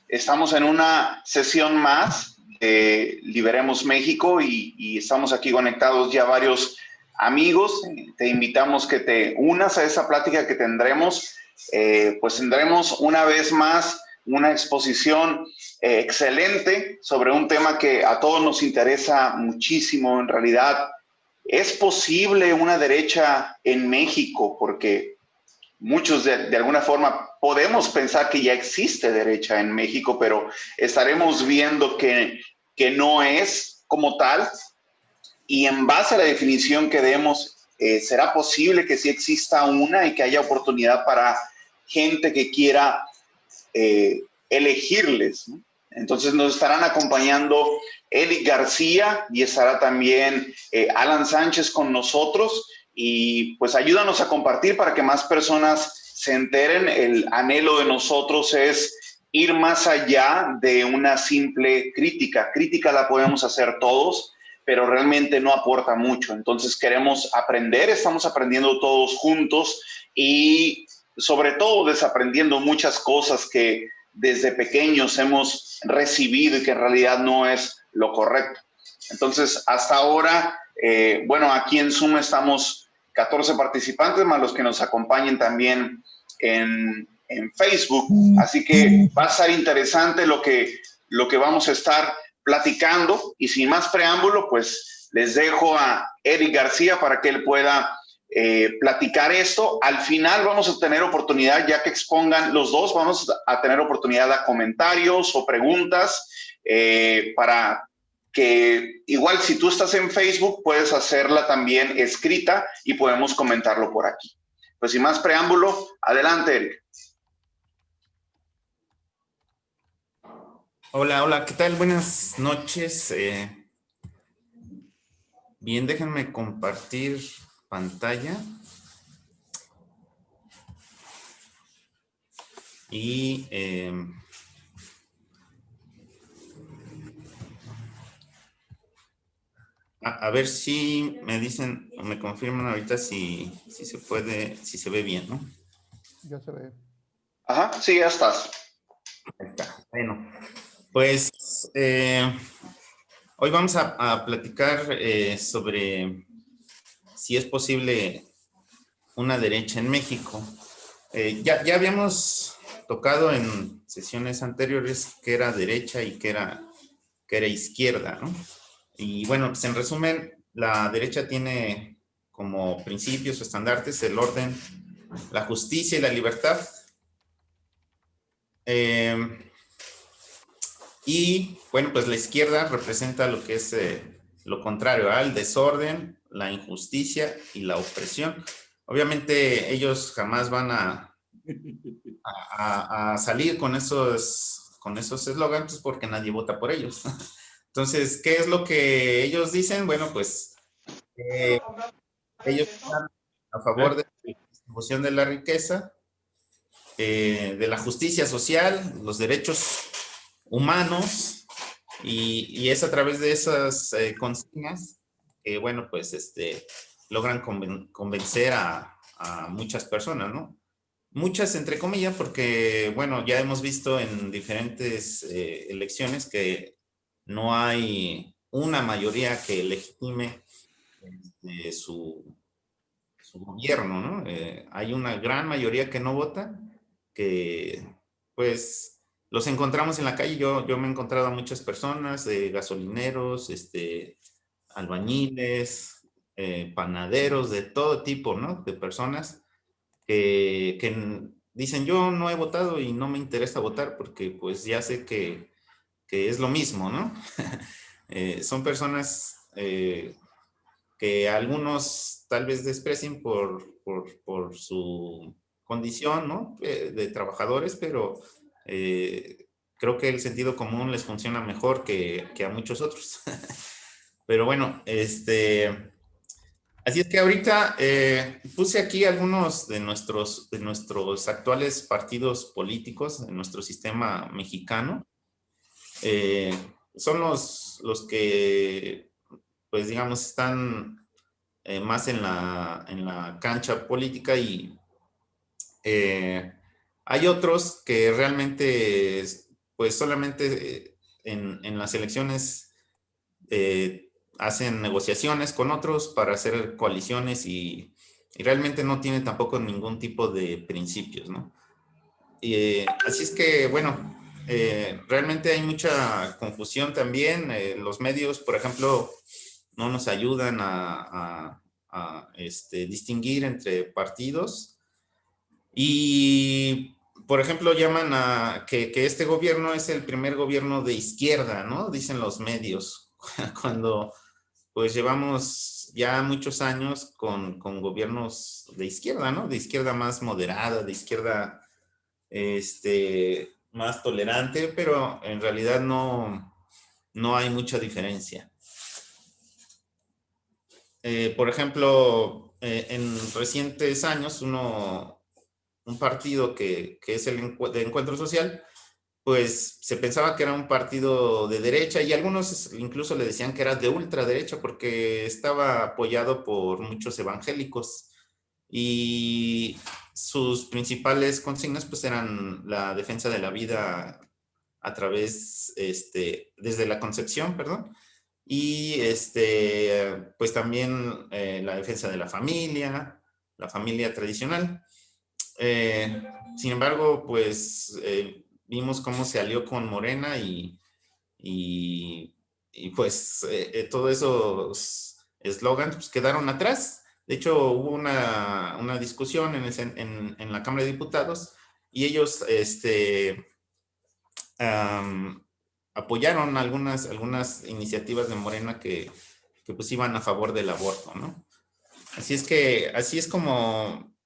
Estamos en una sesión más de Liberemos México y estamos aquí conectados ya varios amigos. Te invitamos que te unas a esa plática que tendremos. Pues tendremos una vez más una exposición excelente sobre un tema que a todos nos interesa muchísimo. En realidad, ¿es posible una derecha en México? Porque muchos de alguna forma podemos pensar que ya existe derecha en México, pero estaremos viendo que no es como tal. Y en base a la definición que demos, ¿será posible que sí exista una y que haya oportunidad para gente que quiera elegirles, ¿no? Entonces nos estarán acompañando Eric García y estará también Alan Sánchez con nosotros, y pues ayúdanos a compartir para que más personas se enteren. El anhelo de nosotros es ir más allá de una simple crítica. Crítica la podemos hacer todos, pero realmente no aporta mucho. Entonces queremos aprender, estamos aprendiendo todos juntos y sobre todo desaprendiendo muchas cosas que desde pequeños hemos recibido y que en realidad no es lo correcto. Entonces, hasta ahora, bueno, aquí en Zoom estamos 14 participantes, más los que nos acompañen también en Facebook. Así que va a ser interesante lo que vamos a estar platicando. Y sin más preámbulo, pues les dejo a Eric García para que él pueda platicar esto. Al final vamos a tener oportunidad, ya que expongan los dos, vamos a tener oportunidad a comentarios o preguntas para que igual si tú estás en Facebook puedes hacerla también escrita y podemos comentarlo por aquí. Pues sin más preámbulo, adelante, Eric. Hola, hola, ¿qué tal? Buenas noches. Bien, déjenme compartir pantalla. Y a ver si me dicen o me confirman ahorita si se puede, si se ve bien, ¿no? Ya se ve. Ajá, sí, ya estás. Ahí está. Bueno, pues hoy vamos a platicar sobre si es posible una derecha en México. Ya habíamos tocado en sesiones anteriores que era derecha y que era izquierda, ¿no? Y bueno, pues en resumen, la derecha tiene como principios o estandartes el orden, la justicia y la libertad. Y bueno, pues la izquierda representa lo que es lo contrario al desorden, la injusticia y la opresión. Obviamente ellos jamás van a salir con esos eslogans porque nadie vota por ellos. Entonces, ¿qué es lo que ellos dicen? Bueno, pues ellos están a favor de la distribución de la riqueza, de la justicia social, los derechos humanos, y es a través de esas consignas que, bueno, pues logran convencer a muchas personas, ¿no? Muchas entre comillas, porque, bueno, ya hemos visto en diferentes elecciones que no hay una mayoría que legitime su gobierno, ¿no? Hay una gran mayoría que no vota, que pues los encontramos en la calle. Yo me he encontrado a muchas personas, gasolineros, albañiles, panaderos, de todo tipo, ¿no? De personas que dicen, yo no he votado y no me interesa votar porque pues ya sé que es lo mismo, ¿no? Son personas que algunos tal vez desprecien por su condición, ¿no? De trabajadores, pero creo que el sentido común les funciona mejor que a muchos otros. Pero bueno, así es que ahorita puse aquí algunos de nuestros actuales partidos políticos en nuestro sistema mexicano. Son los que, pues digamos, están más en la cancha política, y hay otros que realmente pues solamente en las elecciones hacen negociaciones con otros para hacer coaliciones y realmente no tiene tampoco ningún tipo de principios, ¿no? Así es que, bueno, realmente hay mucha confusión también. Los medios, por ejemplo, no nos ayudan a distinguir entre partidos. Y, por ejemplo, llaman a que este gobierno es el primer gobierno de izquierda, ¿no? Dicen los medios, cuando pues llevamos ya muchos años con gobiernos de izquierda, ¿no? De izquierda más moderada, de izquierda más tolerante, pero en realidad no hay mucha diferencia. Por ejemplo, en recientes años, un partido que es el de Encuentro Social, pues se pensaba que era un partido de derecha y algunos incluso le decían que era de ultraderecha porque estaba apoyado por muchos evangélicos y sus principales consignas pues eran la defensa de la vida a través, desde la concepción, perdón, y pues también la defensa de la familia tradicional. Eh, Sin embargo, pues vimos cómo se alió con Morena y, y pues todos esos eslogans pues, quedaron atrás. De hecho, hubo una discusión en la Cámara de Diputados y ellos apoyaron algunas iniciativas de Morena que pues iban a favor del aborto, ¿no? Así es que, así es como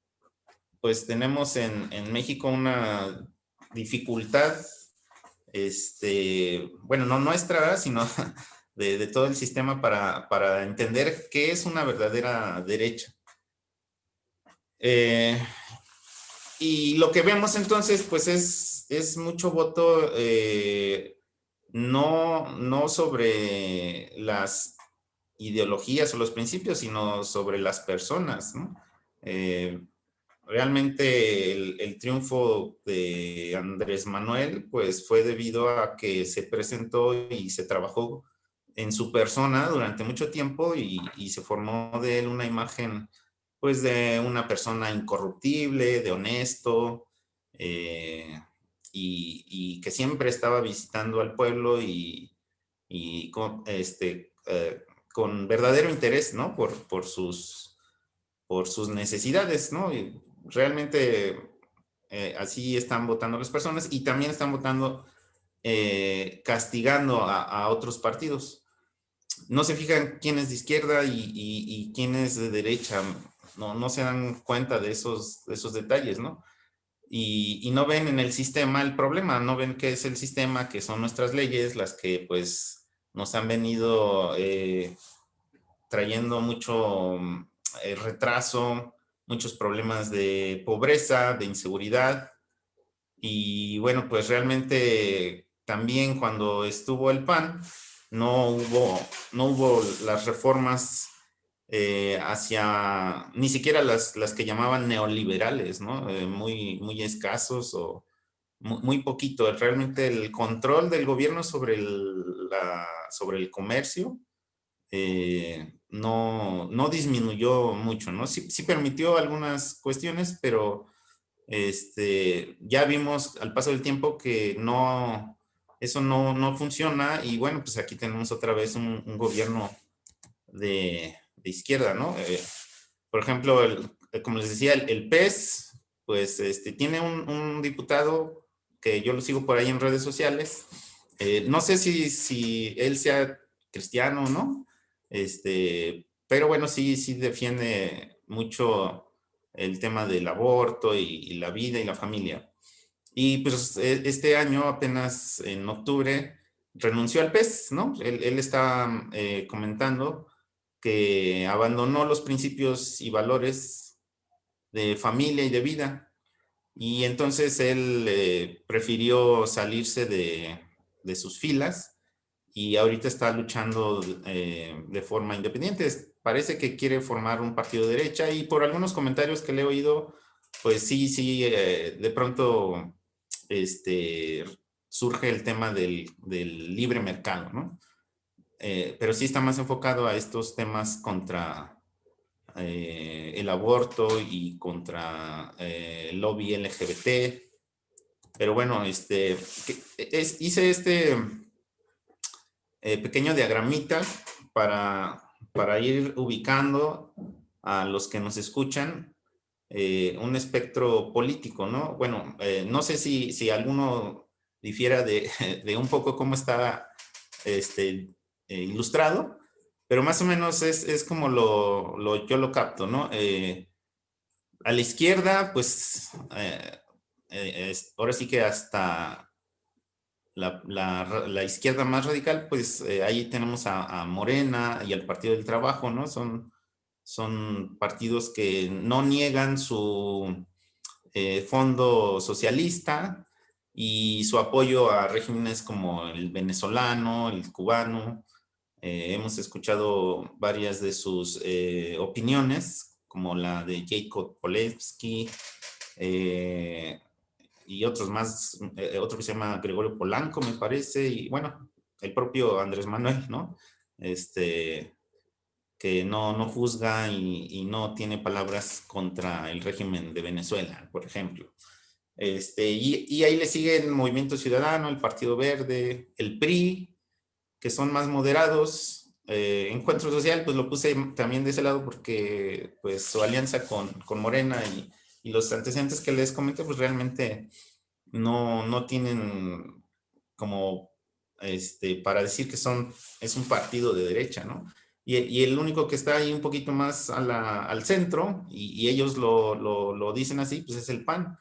pues tenemos en México una dificultad, bueno, no nuestra, sino de todo el sistema para entender qué es una verdadera derecha. Y lo que vemos entonces, pues es mucho voto, no sobre las ideologías o los principios, sino sobre las personas, ¿no? Realmente el triunfo de Andrés Manuel, pues fue debido a que se presentó y se trabajó en su persona durante mucho tiempo y se formó de él una imagen, pues de una persona incorruptible, de honesto, y que siempre estaba visitando al pueblo y con verdadero interés, ¿no? Por sus necesidades, ¿no? Y realmente así están votando las personas y también están votando castigando a otros partidos. No se fijan quién es de izquierda y quién es de derecha, no se dan cuenta de esos detalles, ¿no? Y no ven en el sistema el problema, no ven qué es el sistema, que son nuestras leyes, las que pues nos han venido trayendo mucho retraso, muchos problemas de pobreza, de inseguridad. Y bueno, pues realmente también cuando estuvo el PAN, no hubo las reformas ni siquiera las que llamaban neoliberales, ¿no? Muy escasos o muy poquito. Realmente el control del gobierno sobre el comercio no disminuyó mucho, ¿no? Sí permitió algunas cuestiones, pero ya vimos al paso del tiempo que eso no funciona y bueno, pues aquí tenemos otra vez un gobierno de izquierda, ¿no? Por ejemplo, como les decía, el PES, pues tiene un diputado que yo lo sigo por ahí en redes sociales. No sé si él sea cristiano o no, pero bueno, sí defiende mucho el tema del aborto y la vida y la familia. Y pues este año, apenas en octubre, renunció al PES, ¿no? Él está comentando que abandonó los principios y valores de familia y de vida. Y entonces él prefirió salirse de sus filas y ahorita está luchando de forma independiente. Parece que quiere formar un partido de derecha y por algunos comentarios que le he oído, pues sí, de pronto, este, surge el tema del libre mercado, ¿no? Pero sí está más enfocado a estos temas contra el aborto y contra el lobby LGBT. Pero bueno, hice este pequeño diagramita para ir ubicando a los que nos escuchan un espectro político, ¿no? Bueno, no sé si alguno difiera de un poco cómo está ilustrado, pero más o menos es como yo lo capto, ¿no? A la izquierda, pues, ahora sí que hasta la izquierda más radical, pues ahí tenemos a Morena y al Partido del Trabajo, ¿no? Son partidos que no niegan su fondo socialista y su apoyo a regímenes como el venezolano, el cubano. Hemos escuchado varias de sus opiniones, como la de Jacob Polewski, y otros más, otro que se llama Gregorio Polanco, me parece, y bueno, el propio Andrés Manuel, ¿no? Que no juzga y no tiene palabras contra el régimen de Venezuela, por ejemplo. Y ahí le siguen Movimiento Ciudadano, el Partido Verde, el PRI, que son más moderados. Encuentro Social, pues lo puse también de ese lado porque pues su alianza con Morena y los antecedentes que les comenté, pues realmente no tienen como para decir que es un partido de derecha, ¿no? Y el único que está ahí un poquito más al centro, y ellos lo dicen así, pues es el PAN.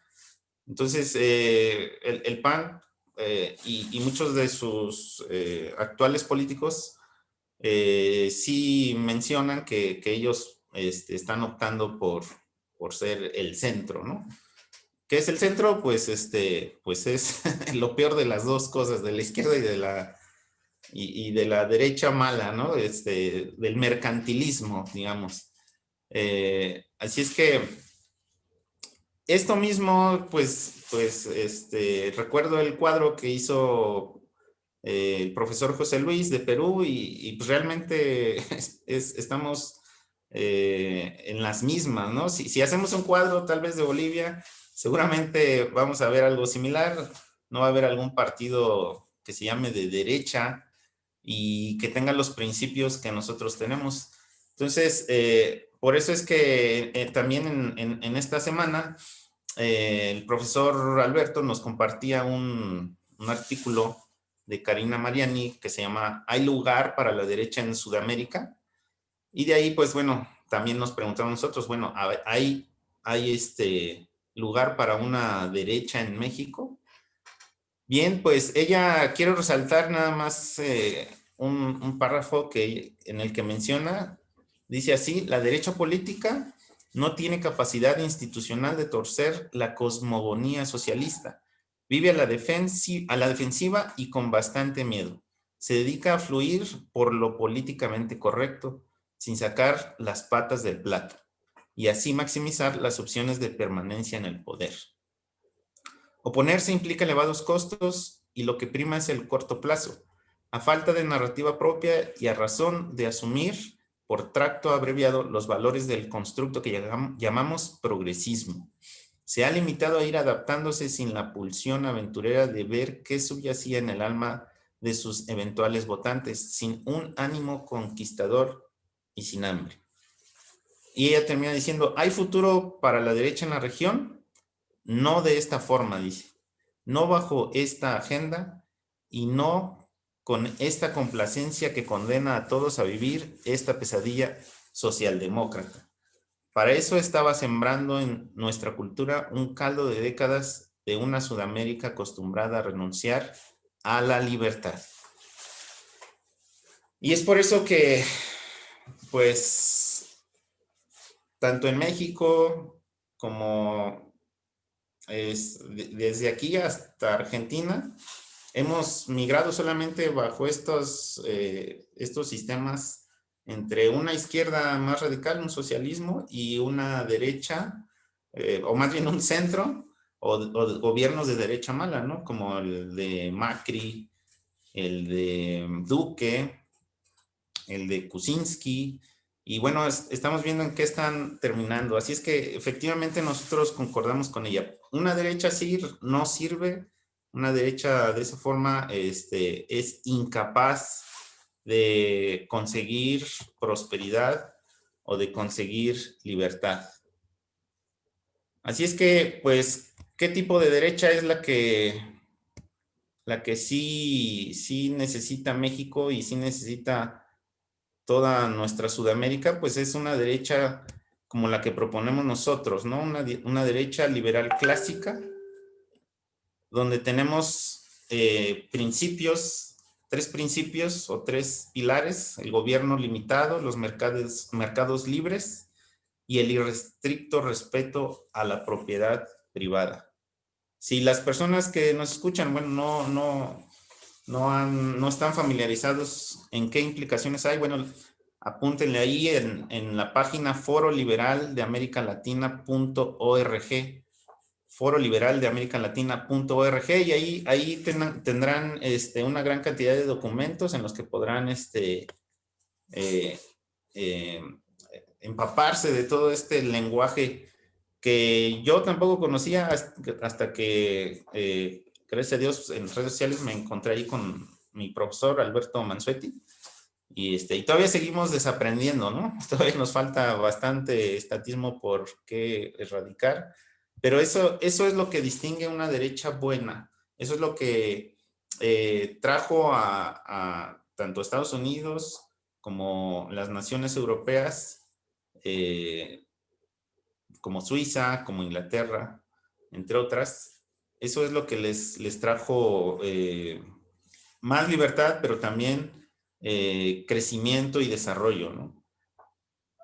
Entonces, el PAN y muchos de sus actuales políticos sí mencionan que ellos están optando por ser el centro, ¿no? ¿Qué es el centro? Pues, pues es lo peor de las dos cosas, de la izquierda y de la derecha mala, ¿no? Del mercantilismo, digamos. Así es que esto mismo, pues, recuerdo el cuadro que hizo el profesor José Luis de Perú y pues realmente estamos en las mismas, ¿no? Si hacemos un cuadro tal vez de Bolivia, seguramente vamos a ver algo similar. No va a haber algún partido que se llame de derecha y que tenga los principios que nosotros tenemos. Entonces, por eso es que también en esta semana el profesor Alberto nos compartía un artículo de Karina Mariani que se llama ¿Hay lugar para la derecha en Sudamérica? Y de ahí, pues bueno, también nos preguntamos nosotros, bueno, ¿hay lugar para una derecha en México? Bien, pues quiero resaltar nada más un párrafo en el que menciona, dice así: la derecha política no tiene capacidad institucional de torcer la cosmogonía socialista. Vive a la defensiva y con bastante miedo. Se dedica a fluir por lo políticamente correcto, sin sacar las patas del plato, y así maximizar las opciones de permanencia en el poder. Oponerse implica elevados costos y lo que prima es el corto plazo, a falta de narrativa propia y a razón de asumir por tracto abreviado los valores del constructo que llamamos progresismo. Se ha limitado a ir adaptándose sin la pulsión aventurera de ver qué subyacía en el alma de sus eventuales votantes, sin un ánimo conquistador y sin hambre. Y ella termina diciendo: ¿hay futuro para la derecha en la región? No de esta forma, dice. No bajo esta agenda y no con esta complacencia que condena a todos a vivir esta pesadilla socialdemócrata. Para eso estaba sembrando en nuestra cultura un caldo de décadas de una Sudamérica acostumbrada a renunciar a la libertad. Y es por eso que, pues, tanto en México como desde aquí hasta Argentina, hemos migrado solamente bajo estos sistemas entre una izquierda más radical, un socialismo, y una derecha, o más bien un centro, o gobiernos de derecha mala, ¿no? Como el de Macri, el de Duque, el de Kuczynski, y bueno, estamos viendo en qué están terminando. Así es que efectivamente nosotros concordamos con ella. Una derecha sí no sirve, una derecha de esa forma es incapaz de conseguir prosperidad o de conseguir libertad. Así es que, pues, ¿qué tipo de derecha es la que sí necesita México y sí necesita toda nuestra Sudamérica? Pues es una derecha como la que proponemos nosotros, ¿no? Una derecha liberal clásica, donde tenemos principios, tres principios o tres pilares: el gobierno limitado, los mercados libres y el irrestricto respeto a la propiedad privada. Si las personas que nos escuchan, bueno, no están familiarizados en qué implicaciones hay, bueno, apúntenle ahí en la página foroliberaldeamericalatina.org, foroliberaldeamericalatina.org, y ahí tendrán una gran cantidad de documentos en los que podrán eh, eh, empaparse de todo este lenguaje que yo tampoco conocía hasta que, gracias a Dios, en redes sociales me encontré ahí con mi profesor Alberto Mansuetti, y todavía seguimos desaprendiendo, ¿no? Todavía nos falta bastante estatismo por qué erradicar, pero eso es lo que distingue una derecha buena. Eso es lo que trajo a tanto Estados Unidos como las naciones europeas, como Suiza, como Inglaterra, entre otras. Eso es lo que les trajo más libertad, pero también crecimiento y desarrollo, ¿no?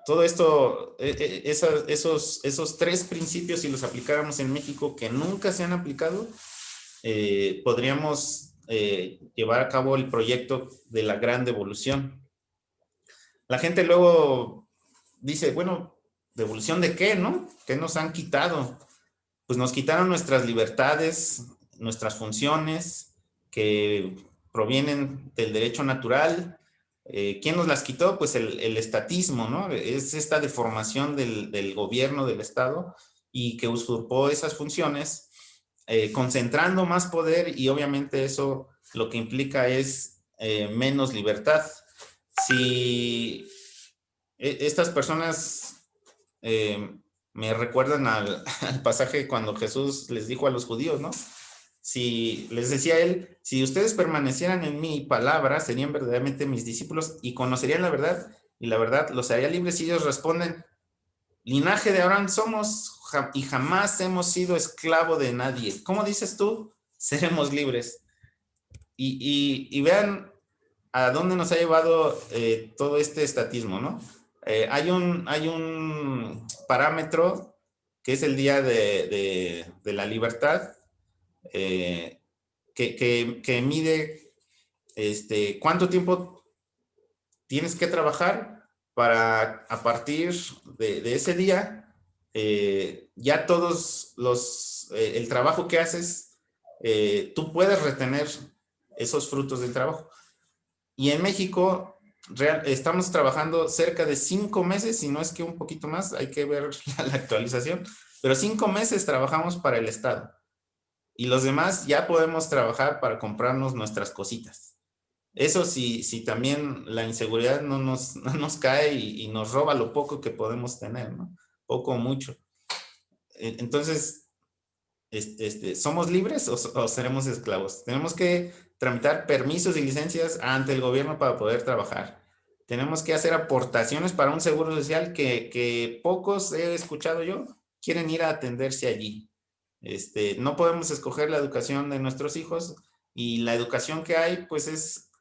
Todo esto, esos tres principios, si los aplicáramos en México, que nunca se han aplicado, podríamos llevar a cabo el proyecto de la gran devolución. La gente luego dice, bueno, ¿devolución de qué, no? ¿Qué nos han quitado? Pues nos quitaron nuestras libertades, nuestras funciones que provienen del derecho natural. ¿Quién nos las quitó? Pues el estatismo, ¿no? Es esta deformación del gobierno, del Estado, y que usurpó esas funciones, concentrando más poder, y obviamente eso lo que implica es menos libertad. Si estas personas me recuerdan al pasaje cuando Jesús les dijo a los judíos, ¿no? Si les decía él, si ustedes permanecieran en mi palabra, serían verdaderamente mis discípulos y conocerían la verdad, y la verdad los haría libres. Y ellos responden, linaje de Abraham somos y jamás hemos sido esclavo de nadie. ¿Cómo dices tú? Seremos libres. Y vean a dónde nos ha llevado todo este estatismo, ¿no? Hay un parámetro que es el Día de la Libertad, que mide cuánto tiempo tienes que trabajar para, a partir de ese día, ya todos el trabajo que haces, tú puedes retener esos frutos del trabajo. Y en México estamos trabajando cerca de 5 meses, si no es que un poquito más, hay que ver la actualización, pero 5 meses trabajamos para el Estado. Y los demás ya podemos trabajar para comprarnos nuestras cositas. Eso sí también la inseguridad no nos cae y nos roba lo poco que podemos tener, ¿no? Poco o mucho. Entonces, ¿somos libres o seremos esclavos? Tenemos que tramitar permisos y licencias ante el gobierno para poder trabajar. Tenemos que hacer aportaciones para un seguro social que pocos he escuchado yo quieren ir a atenderse allí. No podemos escoger la educación de nuestros hijos, y la educación que hay pues es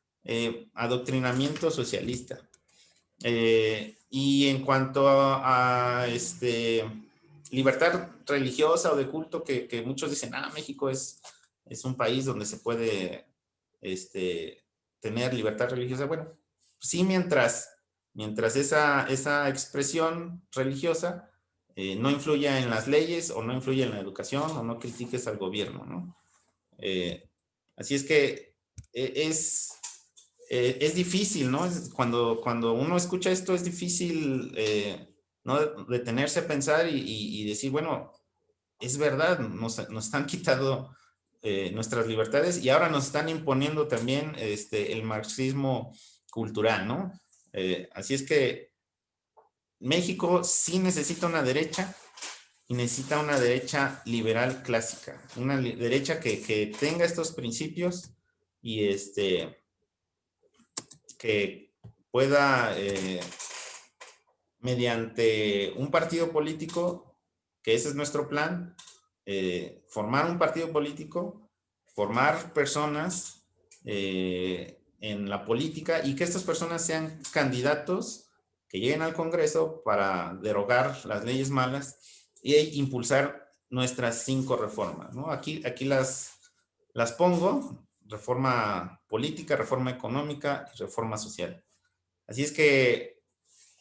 adoctrinamiento socialista. Y en cuanto a libertad religiosa o de culto, que muchos dicen, México es un país donde se puede tener libertad religiosa. Bueno, sí, mientras esa expresión religiosa no influya en las leyes o no influya en la educación o no critiques al gobierno, ¿no? Así es que es difícil, ¿no? Cuando uno escucha esto es difícil, ¿no? Detenerse a pensar y decir, bueno, es verdad, nos han quitado nuestras libertades y ahora nos están imponiendo también el marxismo cultural, ¿no? Así es que México sí necesita una derecha y necesita una derecha liberal clásica, una derecha que tenga estos principios y que pueda, mediante un partido político, que ese es nuestro plan, formar un partido político, formar personas en la política y que estas personas sean candidatos que lleguen al Congreso para derogar las leyes malas e impulsar nuestras 5 reformas, ¿no? Aquí las pongo: reforma política, reforma económica y reforma social. Así es que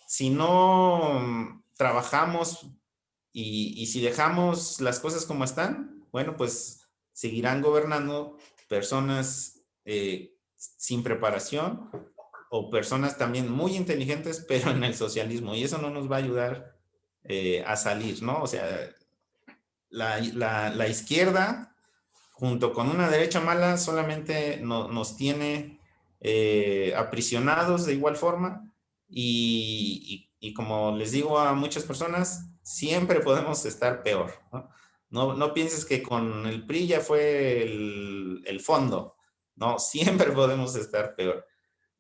si no trabajamos y si dejamos las cosas como están, bueno, pues seguirán gobernando personas sin preparación o personas también muy inteligentes, pero en el socialismo. Y eso no nos va a ayudar a salir, ¿no? O sea, la izquierda, junto con una derecha mala, solamente nos tiene aprisionados de igual forma y como les digo a muchas personas, siempre podemos estar peor, ¿no? No pienses que con el PRI ya fue el fondo, no, siempre podemos estar peor.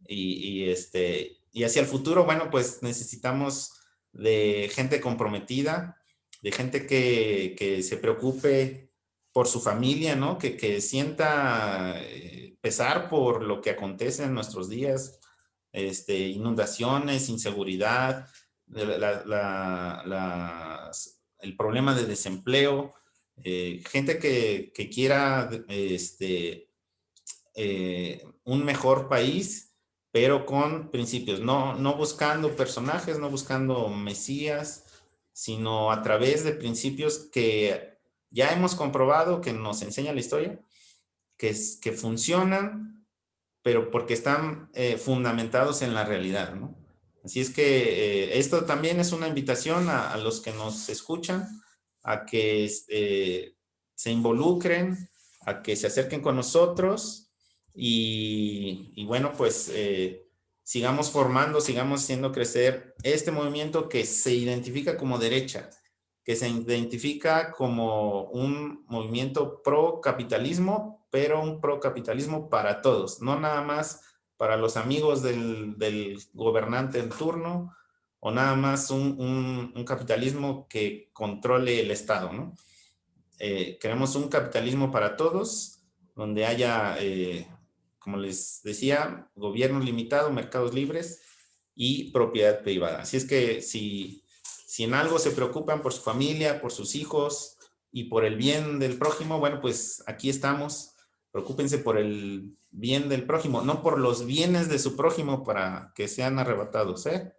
Y hacia el futuro, bueno, pues necesitamos de gente comprometida, de gente que se preocupe por su familia, ¿no? Que sienta pesar por lo que acontece en nuestros días, inundaciones, inseguridad, el problema de desempleo, gente que quiera un mejor país, pero con principios, no buscando personajes, no buscando mesías, sino a través de principios que ya hemos comprobado, que nos enseña la historia, que funcionan, pero porque están fundamentados en la realidad, ¿no? Así es que esto también es una invitación a los que nos escuchan, a que se involucren, a que se acerquen con nosotros y bueno, pues sigamos formando, sigamos haciendo crecer este movimiento que se identifica como derecha, que se identifica como un movimiento pro capitalismo, pero un pro capitalismo para todos, no nada más para los amigos del gobernante en turno o nada más un capitalismo que controle el Estado, ¿no? Queremos un capitalismo para todos, donde haya, como les decía, gobierno limitado, mercados libres y propiedad privada. Así es que si en algo se preocupan por su familia, por sus hijos y por el bien del prójimo, bueno, pues aquí estamos. Preocúpense por el bien del prójimo, no por los bienes de su prójimo para que sean arrebatados, ¿eh?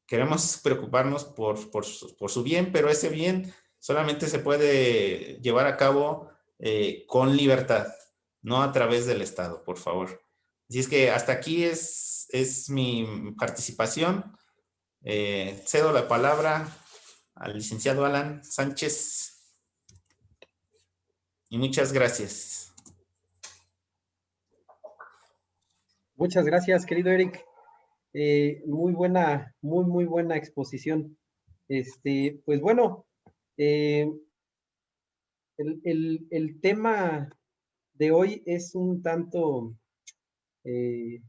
Queremos preocuparnos por su bien, pero ese bien solamente se puede llevar a cabo con libertad, no a través del Estado, por favor. Así es que hasta aquí es mi participación. Cedo la palabra al licenciado Alan Sánchez y muchas gracias. Muchas gracias, querido Eric. Muy buena, muy buena exposición. Pues bueno, el tema de hoy es un tanto en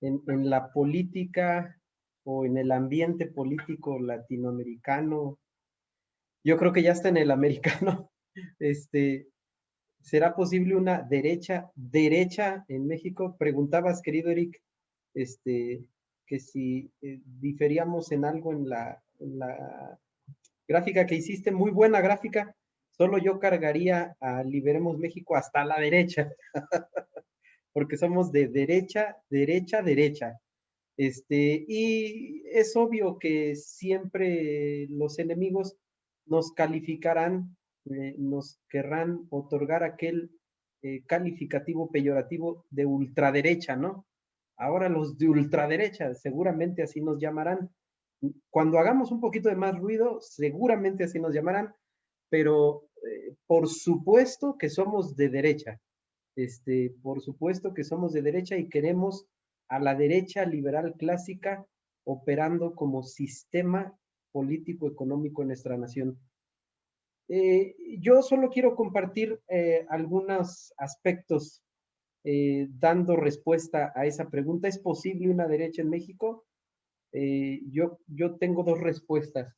la política o en el ambiente político latinoamericano. Yo creo que ya está en el americano. ¿Será posible una derecha en México? Preguntabas, querido Eric, que si diferíamos en algo en la gráfica que hiciste, muy buena gráfica. Solo yo cargaría a Liberemos México hasta la derecha, porque somos de derecha. Y es obvio que siempre los enemigos nos calificarán, nos querrán otorgar aquel calificativo peyorativo de ultraderecha, ¿no? Ahora los de ultraderecha, seguramente así nos llamarán. Cuando hagamos un poquito de más ruido, seguramente así nos llamarán, pero por supuesto que somos de derecha. Por supuesto que somos de derecha y queremos a la derecha liberal clásica operando como sistema político económico en nuestra nación. Yo solo quiero compartir algunos aspectos dando respuesta a esa pregunta. ¿Es posible una derecha en México? Yo tengo dos respuestas.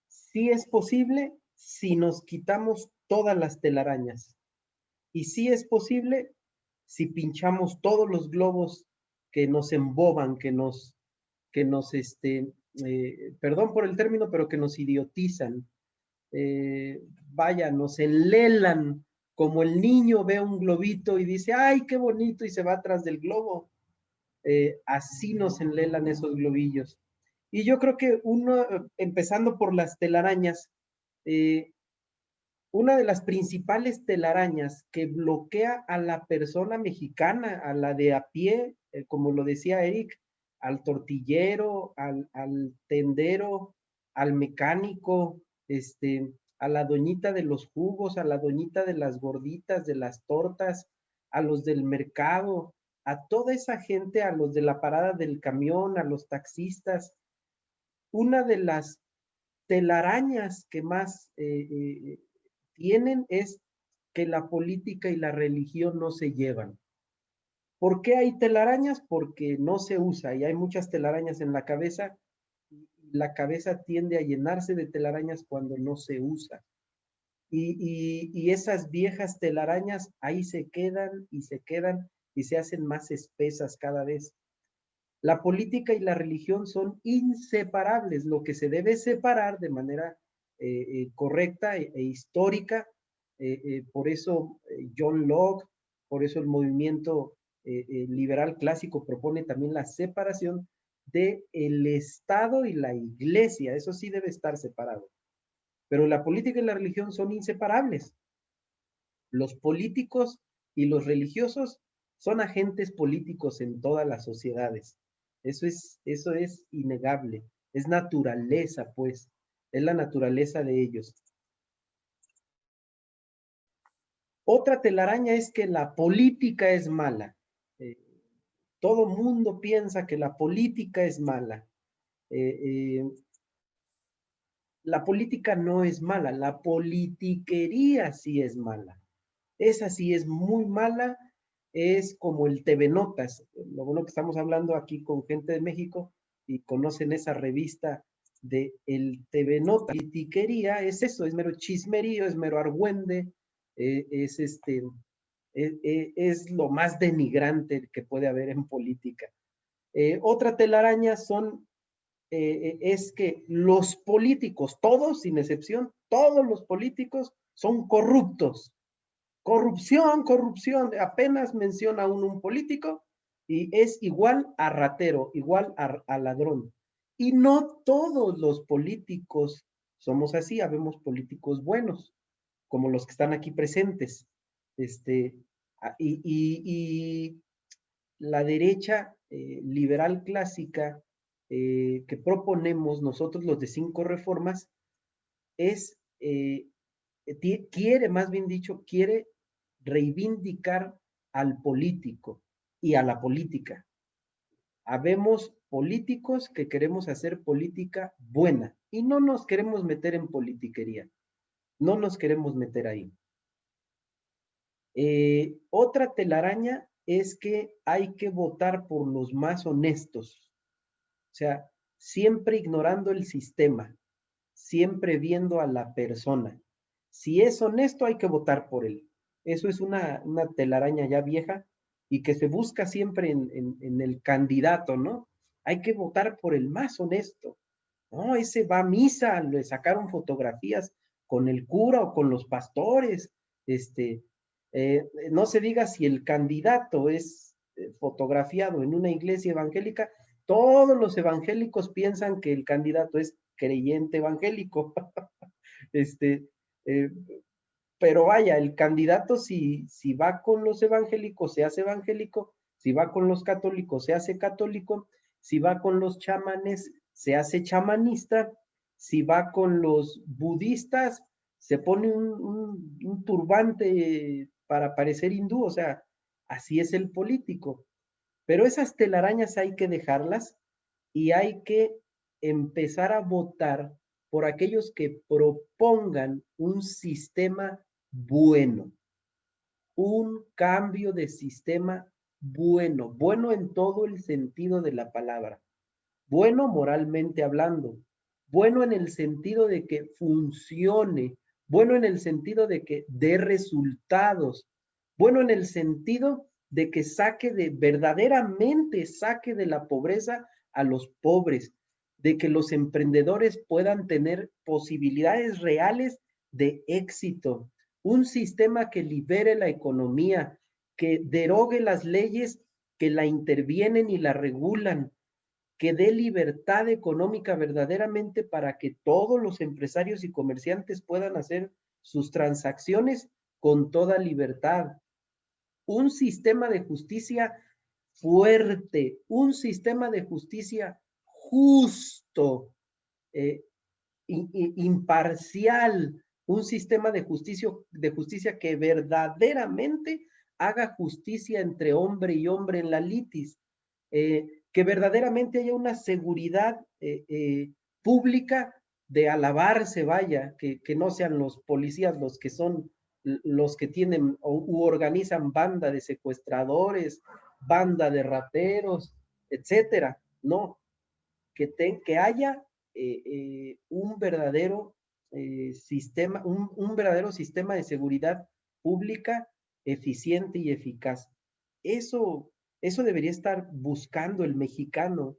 Sí es posible si nos quitamos todas las telarañas. Y sí es posible si pinchamos todos los globos que nos emboban, perdón por el término, pero que nos idiotizan. Vaya, nos enlelan, como el niño ve un globito y dice, ¡ay, qué bonito! Y se va atrás del globo. Así nos enlelan esos globillos. Y yo creo que empezando por las telarañas, una de las principales telarañas que bloquea a la persona mexicana, a la de a pie, como lo decía Eric, al tortillero, al tendero, al mecánico, a la doñita de los jugos, a la doñita de las gorditas, de las tortas, a los del mercado, a toda esa gente, a los de la parada del camión, a los taxistas. Una de las telarañas que más tienen es que la política y la religión no se llevan. ¿Por qué hay telarañas? Porque no se usa y hay muchas telarañas en la cabeza. La cabeza tiende a llenarse de telarañas cuando no se usa. Y esas viejas telarañas ahí se quedan y se hacen más espesas cada vez. La política y la religión son inseparables. Lo que se debe separar de manera correcta e histórica. Por eso John Locke, por eso el movimiento liberal clásico propone también la separación del Estado y la Iglesia. Eso sí debe estar separado. Pero la política y la religión son inseparables. Los políticos y los religiosos son agentes políticos en todas las sociedades. Eso es innegable. Es naturaleza, pues. Es la naturaleza de ellos. Otra telaraña es que la política es mala. Todo mundo piensa que la política es mala. La política no es mala, la politiquería sí es mala. Esa sí es muy mala, es como el TV Notas. Lo bueno que estamos hablando aquí con gente de México y conocen esa revista de el TV Notas. Politiquería es eso, es mero chismerío, es mero argüende, es lo más denigrante que puede haber en política. Otra telaraña es que los políticos, todos sin excepción, todos los políticos son corruptos. Corrupción, corrupción, apenas menciona un político y es igual a ratero, igual a ladrón. Y no todos los políticos somos así, habemos políticos buenos, como los que están aquí presentes. Y la derecha liberal clásica que proponemos nosotros los de 5 reformas es, quiere, más bien dicho, quiere reivindicar al político y a la política. Habemos políticos que queremos hacer política buena y no nos queremos meter en politiquería. No nos queremos meter ahí. Otra telaraña es que hay que votar por los más honestos. O sea, siempre ignorando el sistema, siempre viendo a la persona. Si es honesto, hay que votar por él. Eso es una telaraña ya vieja y que se busca siempre en el candidato, ¿no? Hay que votar por el más honesto. No, ese va a misa, le sacaron fotografías con el cura o con los pastores. No se diga si el candidato es fotografiado en una iglesia evangélica, todos los evangélicos piensan que el candidato es creyente evangélico. Este, eh, pero vaya, el candidato si va con los evangélicos se hace evangélico, si va con los católicos se hace católico, si va con los chamanes se hace chamanista, si va con los budistas se pone un turbante para parecer hindú, o sea, así es el político. Pero esas telarañas hay que dejarlas y hay que empezar a votar por aquellos que propongan un sistema bueno, un cambio de sistema bueno, bueno en todo el sentido de la palabra, bueno moralmente hablando, bueno en el sentido de que funcione, bueno en el sentido de que dé resultados, bueno en el sentido de que verdaderamente saque de la pobreza a los pobres, de que los emprendedores puedan tener posibilidades reales de éxito, un sistema que libere la economía, que derogue las leyes que la intervienen y la regulan, que dé libertad económica verdaderamente para que todos los empresarios y comerciantes puedan hacer sus transacciones con toda libertad. Un sistema de justicia fuerte, un sistema de justicia justo, eh, imparcial, un sistema de justicia que verdaderamente haga justicia entre hombre y hombre en la litis, que verdaderamente haya una seguridad pública de alabarse, vaya, que no sean los policías los que son los que tienen u organizan banda de secuestradores, banda de rateros, etcétera. No, que haya un verdadero sistema, un verdadero sistema de seguridad pública eficiente y eficaz. Eso debería estar buscando el mexicano.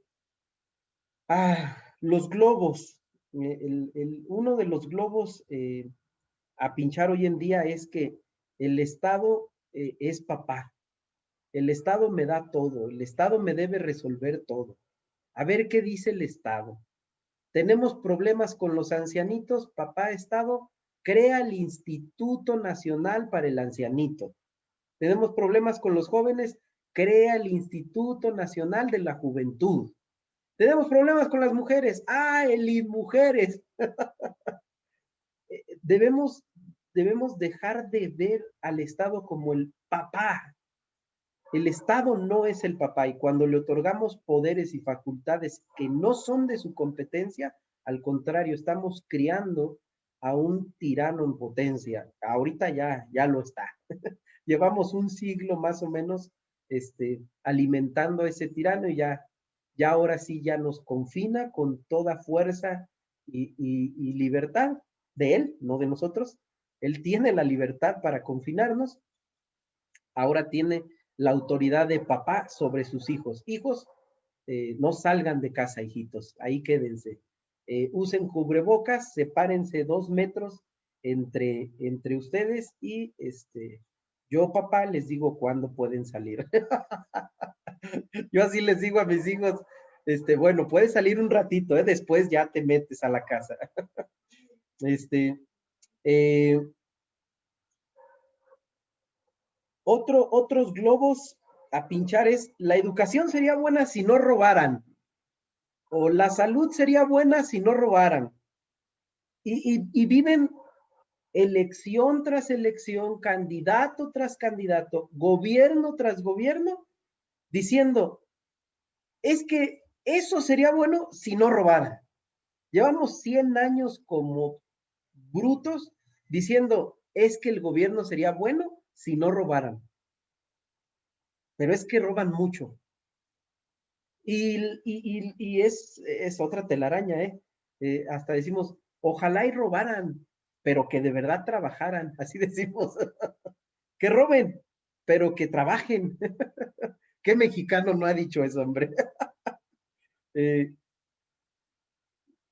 Los globos. Uno de los globos a pinchar hoy en día es que el Estado es papá. El Estado me da todo. El Estado me debe resolver todo. A ver qué dice el Estado. Tenemos problemas con los ancianitos. Papá Estado, crea el Instituto Nacional para el Ancianito. Tenemos problemas con los jóvenes, crea el Instituto Nacional de la Juventud. Tenemos problemas con las mujeres, el INMujeres. debemos, debemos dejar de ver al Estado como el papá. El Estado no es el papá y cuando le otorgamos poderes y facultades que no son de su competencia, al contrario, estamos criando a un tirano en potencia. Ahorita ya lo está. Llevamos un siglo más o menos alimentando a ese tirano y ya ahora sí ya nos confina con toda fuerza y libertad de él, no de nosotros. Él tiene la libertad para confinarnos, ahora tiene la autoridad de papá sobre sus hijos. Hijos, no salgan de casa, hijitos, ahí quédense. Usen cubrebocas, sepárense 2 metros entre ustedes y yo, papá, les digo cuándo pueden salir. Yo así les digo a mis hijos, bueno, puedes salir un ratito, después ya te metes a la casa. Eh, otros globos a pinchar es, la educación sería buena si no robaran, o la salud sería buena si no robaran. Y viven elección tras elección, candidato tras candidato, gobierno tras gobierno, diciendo, es que eso sería bueno si no robaran. Llevamos 100 años como brutos diciendo, es que el gobierno sería bueno si no robaran. Pero es que roban mucho. Y es otra telaraña, hasta decimos, ojalá y robaran, pero que de verdad trabajaran, así decimos. Que roben, pero que trabajen. ¿Qué mexicano no ha dicho eso, hombre?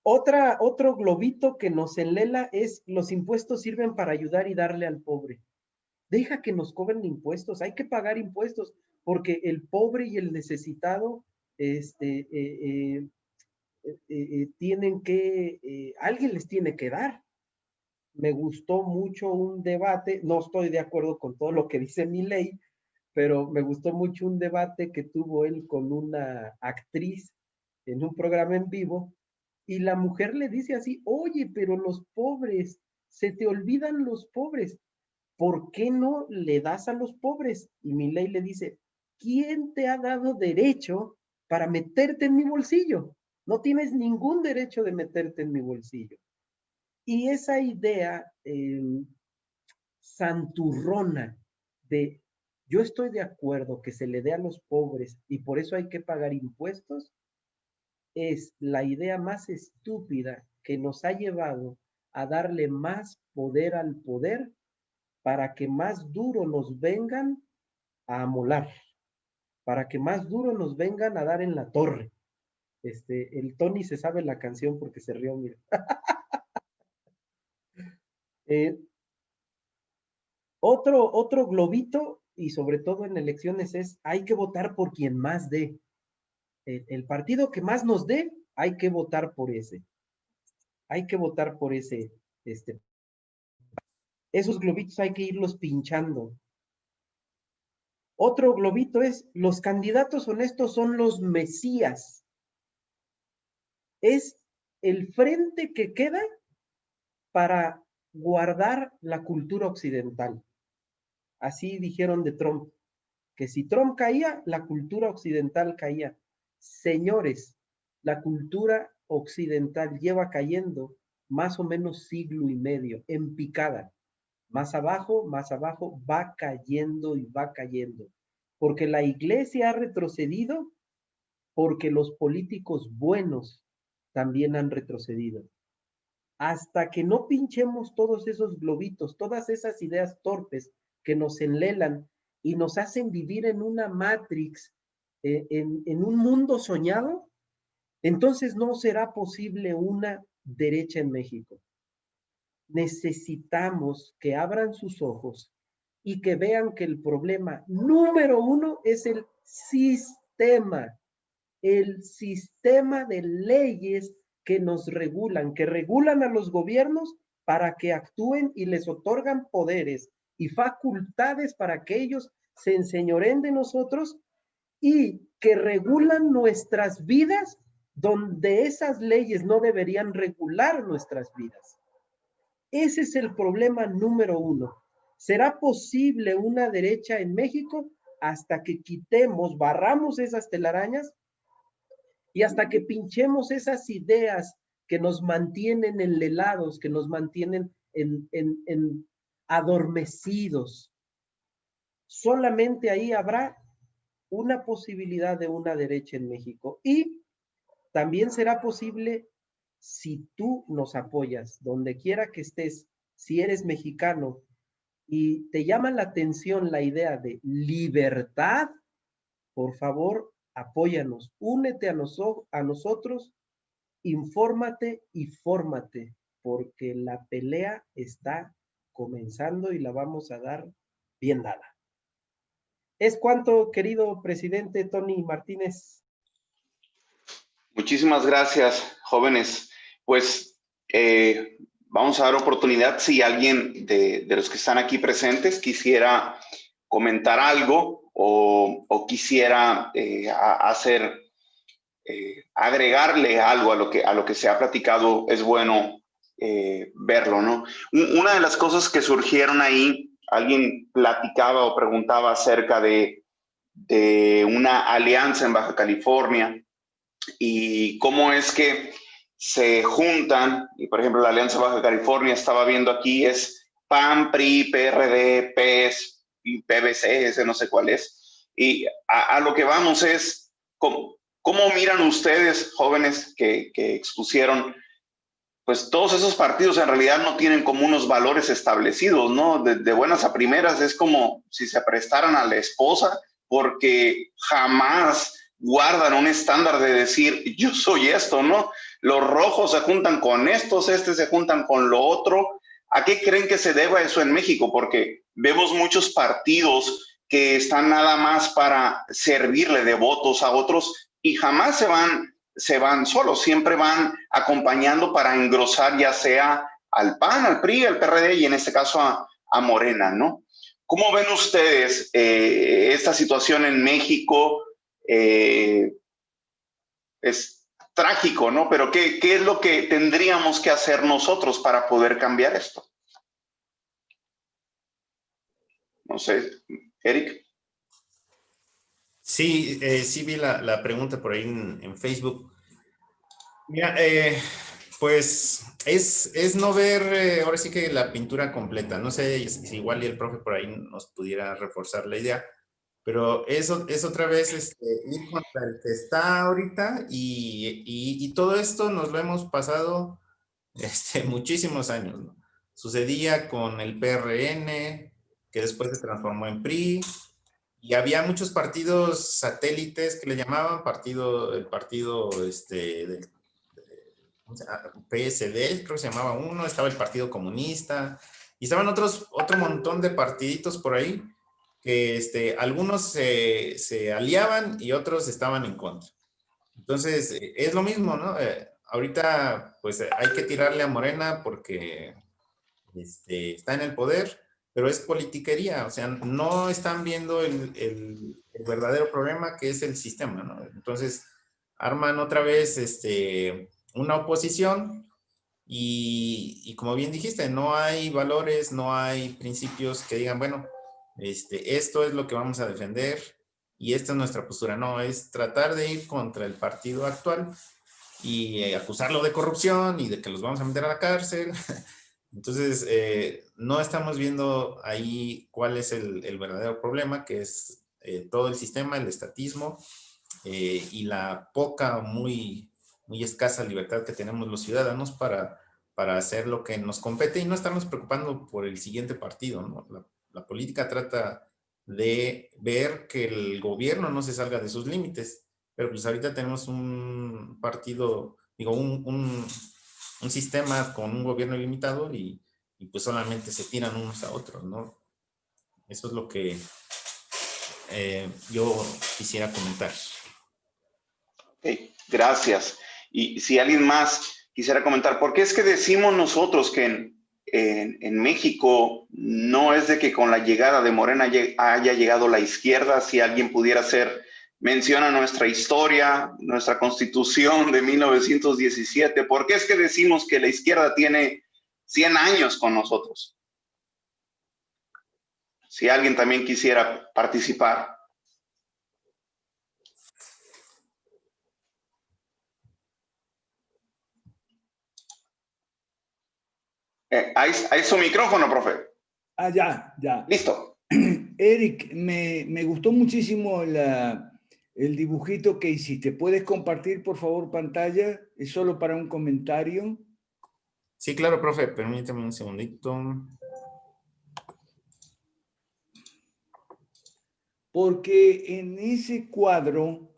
Otro globito que nos enlela es, los impuestos sirven para ayudar y darle al pobre. deja que nos cobren impuestos, hay que pagar impuestos, porque el pobre y el necesitado tienen que, alguien les tiene que dar. Me gustó mucho un debate, no estoy de acuerdo con todo lo que dice Milei, pero me gustó mucho un debate que tuvo él con una actriz en un programa en vivo, y la mujer le dice así, oye, pero los pobres, se te olvidan los pobres, ¿por qué no le das a los pobres? Y Milei le dice, ¿quién te ha dado derecho para meterte en mi bolsillo? No tienes ningún derecho de meterte en mi bolsillo. Y esa idea santurrona de yo estoy de acuerdo que se le dé a los pobres y por eso hay que pagar impuestos, es la idea más estúpida que nos ha llevado a darle más poder al poder para que más duro nos vengan a amolar, para que más duro nos vengan a dar en la torre. El Tony se sabe la canción porque se rió, mira. Otro globito, y sobre todo en elecciones, es hay que votar por quien más dé. El partido que más nos dé, hay que votar por ese. Hay que votar por ese. Esos globitos hay que irlos pinchando. Otro globito es, los candidatos honestos son los mesías. Es el frente que queda para guardar la cultura occidental. Así dijeron de Trump, que si Trump caía, la cultura occidental caía. Señores, la cultura occidental lleva cayendo más o menos siglo y medio, en picada. Más abajo, va cayendo y va cayendo. Porque la iglesia ha retrocedido, porque los políticos buenos también han retrocedido. Hasta que no pinchemos todos esos globitos, todas esas ideas torpes que nos enlelan y nos hacen vivir en una matrix, en un mundo soñado, entonces no será posible una derecha en México. Necesitamos que abran sus ojos y que vean que el problema número uno es el sistema de leyes que nos regulan, que regulan a los gobiernos para que actúen y les otorgan poderes y facultades para que ellos se enseñoreen de nosotros y que regulan nuestras vidas donde esas leyes no deberían regular nuestras vidas. Ese es el problema número uno. ¿Será posible una derecha en México hasta que quitemos, barramos esas telarañas y hasta que pinchemos esas ideas que nos mantienen enlelados, que nos mantienen en adormecidos? Solamente ahí habrá una posibilidad de una derecha en México. Y también será posible si tú nos apoyas, donde quiera que estés, si eres mexicano y te llama la atención la idea de libertad, por favor, apóyanos, únete a nosotros, infórmate y fórmate, porque la pelea está comenzando y la vamos a dar bien dada. Es cuanto, querido presidente Tony Martínez. Muchísimas gracias, jóvenes. Pues vamos a dar oportunidad si alguien de los que están aquí presentes quisiera comentar algo o quisiera agregarle algo a lo que se ha platicado. Es bueno verlo, ¿no? Una de las cosas que surgieron ahí, alguien platicaba o preguntaba acerca de una alianza en Baja California y cómo es que se juntan, y por ejemplo la Alianza Baja California, estaba viendo aquí, es PAN, PRI, PRD, PES, y PBC, ese no sé cuál es, y a lo que vamos es, ¿cómo miran ustedes, jóvenes que expusieron? Pues todos esos partidos en realidad no tienen como unos valores establecidos, ¿no? De buenas a primeras es como si se prestaran a la esposa, porque jamás guardan un estándar de decir, yo soy esto, ¿no? Los rojos se juntan con estos, se juntan con lo otro. ¿A qué creen que se deba eso en México? Porque vemos muchos partidos que están nada más para servirle de votos a otros y jamás se van solos, siempre van acompañando para engrosar ya sea al PAN, al PRI, al PRD y en este caso a Morena, ¿no? ¿Cómo ven ustedes esta situación en México? Es trágico, ¿no? Pero ¿qué es lo que tendríamos que hacer nosotros para poder cambiar esto? No sé, Eric. Sí, sí vi la pregunta por ahí en Facebook. Mira, pues es no ver ahora sí que la pintura completa. No sé si igual y el profe por ahí nos pudiera reforzar la idea, pero eso es otra vez ir contra el que está ahorita y todo esto nos lo hemos pasado muchísimos años, ¿no? Sucedía con el PRN, que después se transformó en PRI, y había muchos partidos satélites que le llamaban el partido del ¿cómo se llama? PSD, creo que se llamaba uno, estaba el Partido Comunista, y estaban otro montón de partiditos por ahí, que algunos se aliaban y otros estaban en contra. Entonces, es lo mismo, ¿no? Ahorita, pues hay que tirarle a Morena porque está en el poder, pero es politiquería, o sea, no están viendo el verdadero problema que es el sistema, ¿no? Entonces, arman otra vez una oposición y como bien dijiste, no hay valores, no hay principios que digan, bueno, esto es lo que vamos a defender y esta es nuestra postura. No, es tratar de ir contra el partido actual y acusarlo de corrupción y de que los vamos a meter a la cárcel. Entonces, no estamos viendo ahí cuál es el verdadero problema, que es todo el sistema, el estatismo y la poca, muy escasa libertad que tenemos los ciudadanos para hacer lo que nos compete y no estarnos preocupando por el siguiente partido, ¿no? La política trata de ver que el gobierno no se salga de sus límites, pero pues ahorita tenemos un partido, digo, un sistema con un gobierno ilimitado y pues solamente se tiran unos a otros, ¿no? Eso es lo que yo quisiera comentar. Okay, gracias. Y si alguien más quisiera comentar, ¿por qué es que decimos nosotros que en México no es de que con la llegada de Morena haya llegado la izquierda? Si alguien pudiera hacer mención a nuestra historia, nuestra constitución de 1917, ¿por qué es que decimos que la izquierda tiene 100 años con nosotros? Si alguien también quisiera participar. Ahí su micrófono, profe. Ah, ya. Listo. Eric, me gustó muchísimo el dibujito que hiciste. ¿Puedes compartir, por favor, pantalla? Es solo para un comentario. Sí, claro, profe, permítame un segundito. Porque en ese cuadro,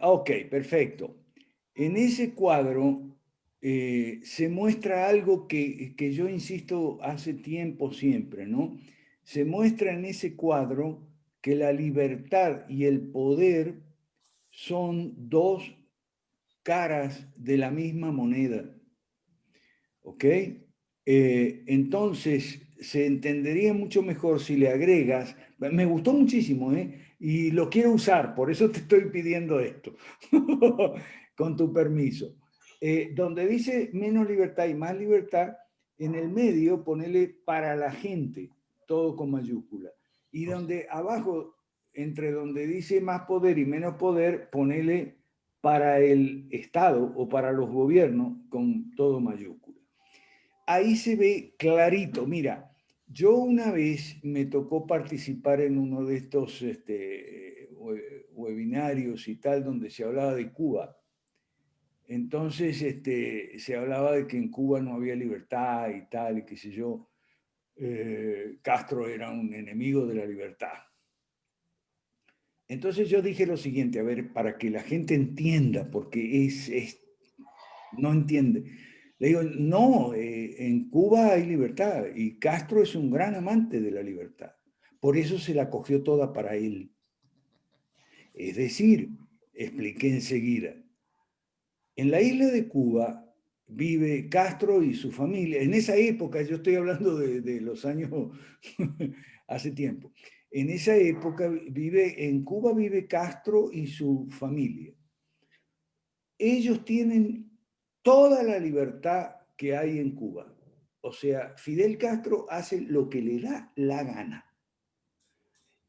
ok, perfecto. En ese cuadro se muestra algo que yo insisto hace tiempo siempre, ¿no? Se muestra en ese cuadro que la libertad y el poder son dos caras de la misma moneda, ¿ok? Entonces, se entendería mucho mejor si le agregas, me gustó muchísimo, ¿eh? Y lo quiero usar, por eso te estoy pidiendo esto, con tu permiso. Donde dice menos libertad y más libertad, en el medio ponele para la gente, todo con mayúscula. Y donde abajo, entre donde dice más poder y menos poder, ponele para el Estado o para los gobiernos con todo mayúscula. Ahí se ve clarito. Mira, yo una vez me tocó participar en uno de estos webinarios y tal, donde se hablaba de Cuba. Entonces se hablaba de que en Cuba no había libertad y tal, y qué sé yo. Castro era un enemigo de la libertad. Entonces yo dije lo siguiente, a ver, para que la gente entienda, porque no entiende. Le digo, no, en Cuba hay libertad y Castro es un gran amante de la libertad. Por eso se la cogió toda para él. Es decir, expliqué enseguida, en la isla de Cuba vive Castro y su familia. En esa época, yo estoy hablando de los años hace tiempo. En esa época en Cuba vive Castro y su familia. Ellos tienen toda la libertad que hay en Cuba. O sea, Fidel Castro hace lo que le da la gana.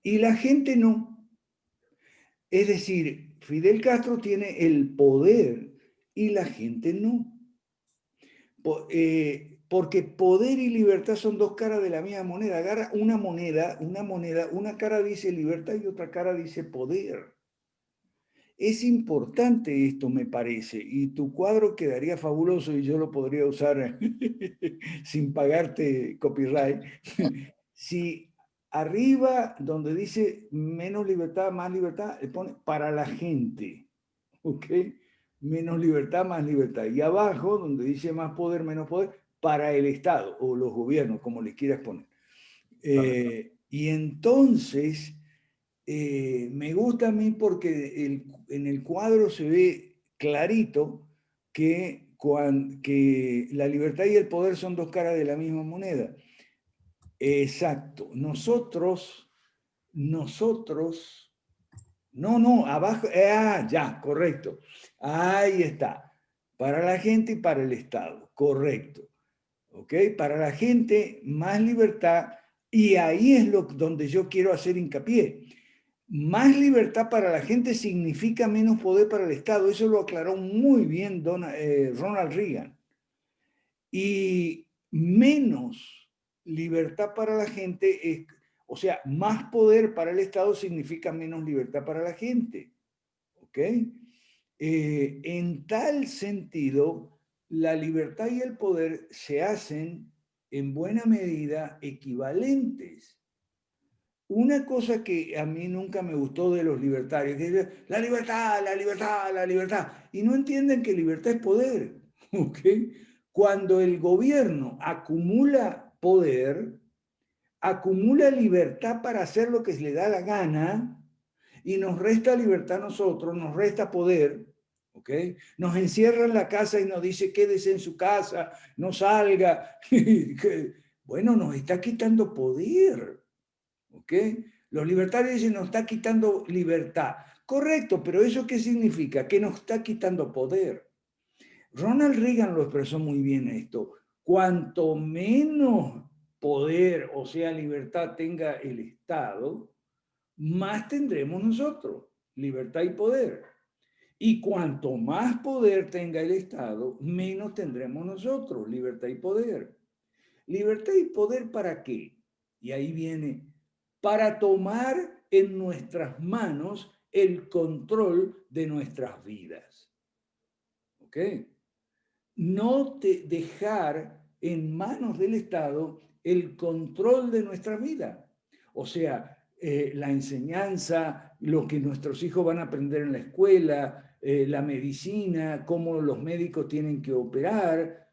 Y la gente no. Es decir, Fidel Castro tiene el poder y la gente no. Porque poder y libertad son dos caras de la misma moneda. Agarra una moneda, una cara dice libertad y otra cara dice poder. Es importante esto, me parece, y tu cuadro quedaría fabuloso y yo lo podría usar sin pagarte copyright. Si arriba, donde dice menos libertad, más libertad, le pone para la gente, ¿ok? Menos libertad, más libertad. Y abajo, donde dice más poder, menos poder, para el Estado o los gobiernos, como les quieras poner. Y entonces, me gusta a mí porque en el cuadro se ve clarito que la libertad y el poder son dos caras de la misma moneda. Exacto. Nosotros, no, abajo, ya, correcto. Ahí está. Para la gente y para el Estado, correcto. ¿Ok? Para la gente, más libertad, y ahí es donde yo quiero hacer hincapié. Más libertad para la gente significa menos poder para el Estado. Eso lo aclaró muy bien Ronald Reagan. Y menos libertad para la gente o sea, más poder para el Estado significa menos libertad para la gente. ¿Ok? En tal sentido, la libertad y el poder se hacen en buena medida equivalentes. Una cosa que a mí nunca me gustó de los libertarios, que es la libertad, la libertad, la libertad, y no entienden que libertad es poder, ¿ok? Cuando el gobierno acumula poder, acumula libertad para hacer lo que le da la gana y nos resta libertad a nosotros, nos resta poder, ¿ok? Nos encierra en la casa y nos dice quédese en su casa, no salga. Bueno, nos está quitando poder. ¿Ok? Los libertarios dicen nos está quitando libertad. Correcto, pero ¿eso qué significa? Que nos está quitando poder. Ronald Reagan lo expresó muy bien esto. Cuanto menos poder, o sea, libertad tenga el Estado, más tendremos nosotros, libertad y poder. Y cuanto más poder tenga el Estado, menos tendremos nosotros, libertad y poder. ¿Libertad y poder para qué? Y ahí viene, para tomar en nuestras manos el control de nuestras vidas. ¿Ok? No dejar en manos del Estado el control de nuestra vida. O sea, la enseñanza, lo que nuestros hijos van a aprender en la escuela, la medicina, cómo los médicos tienen que operar,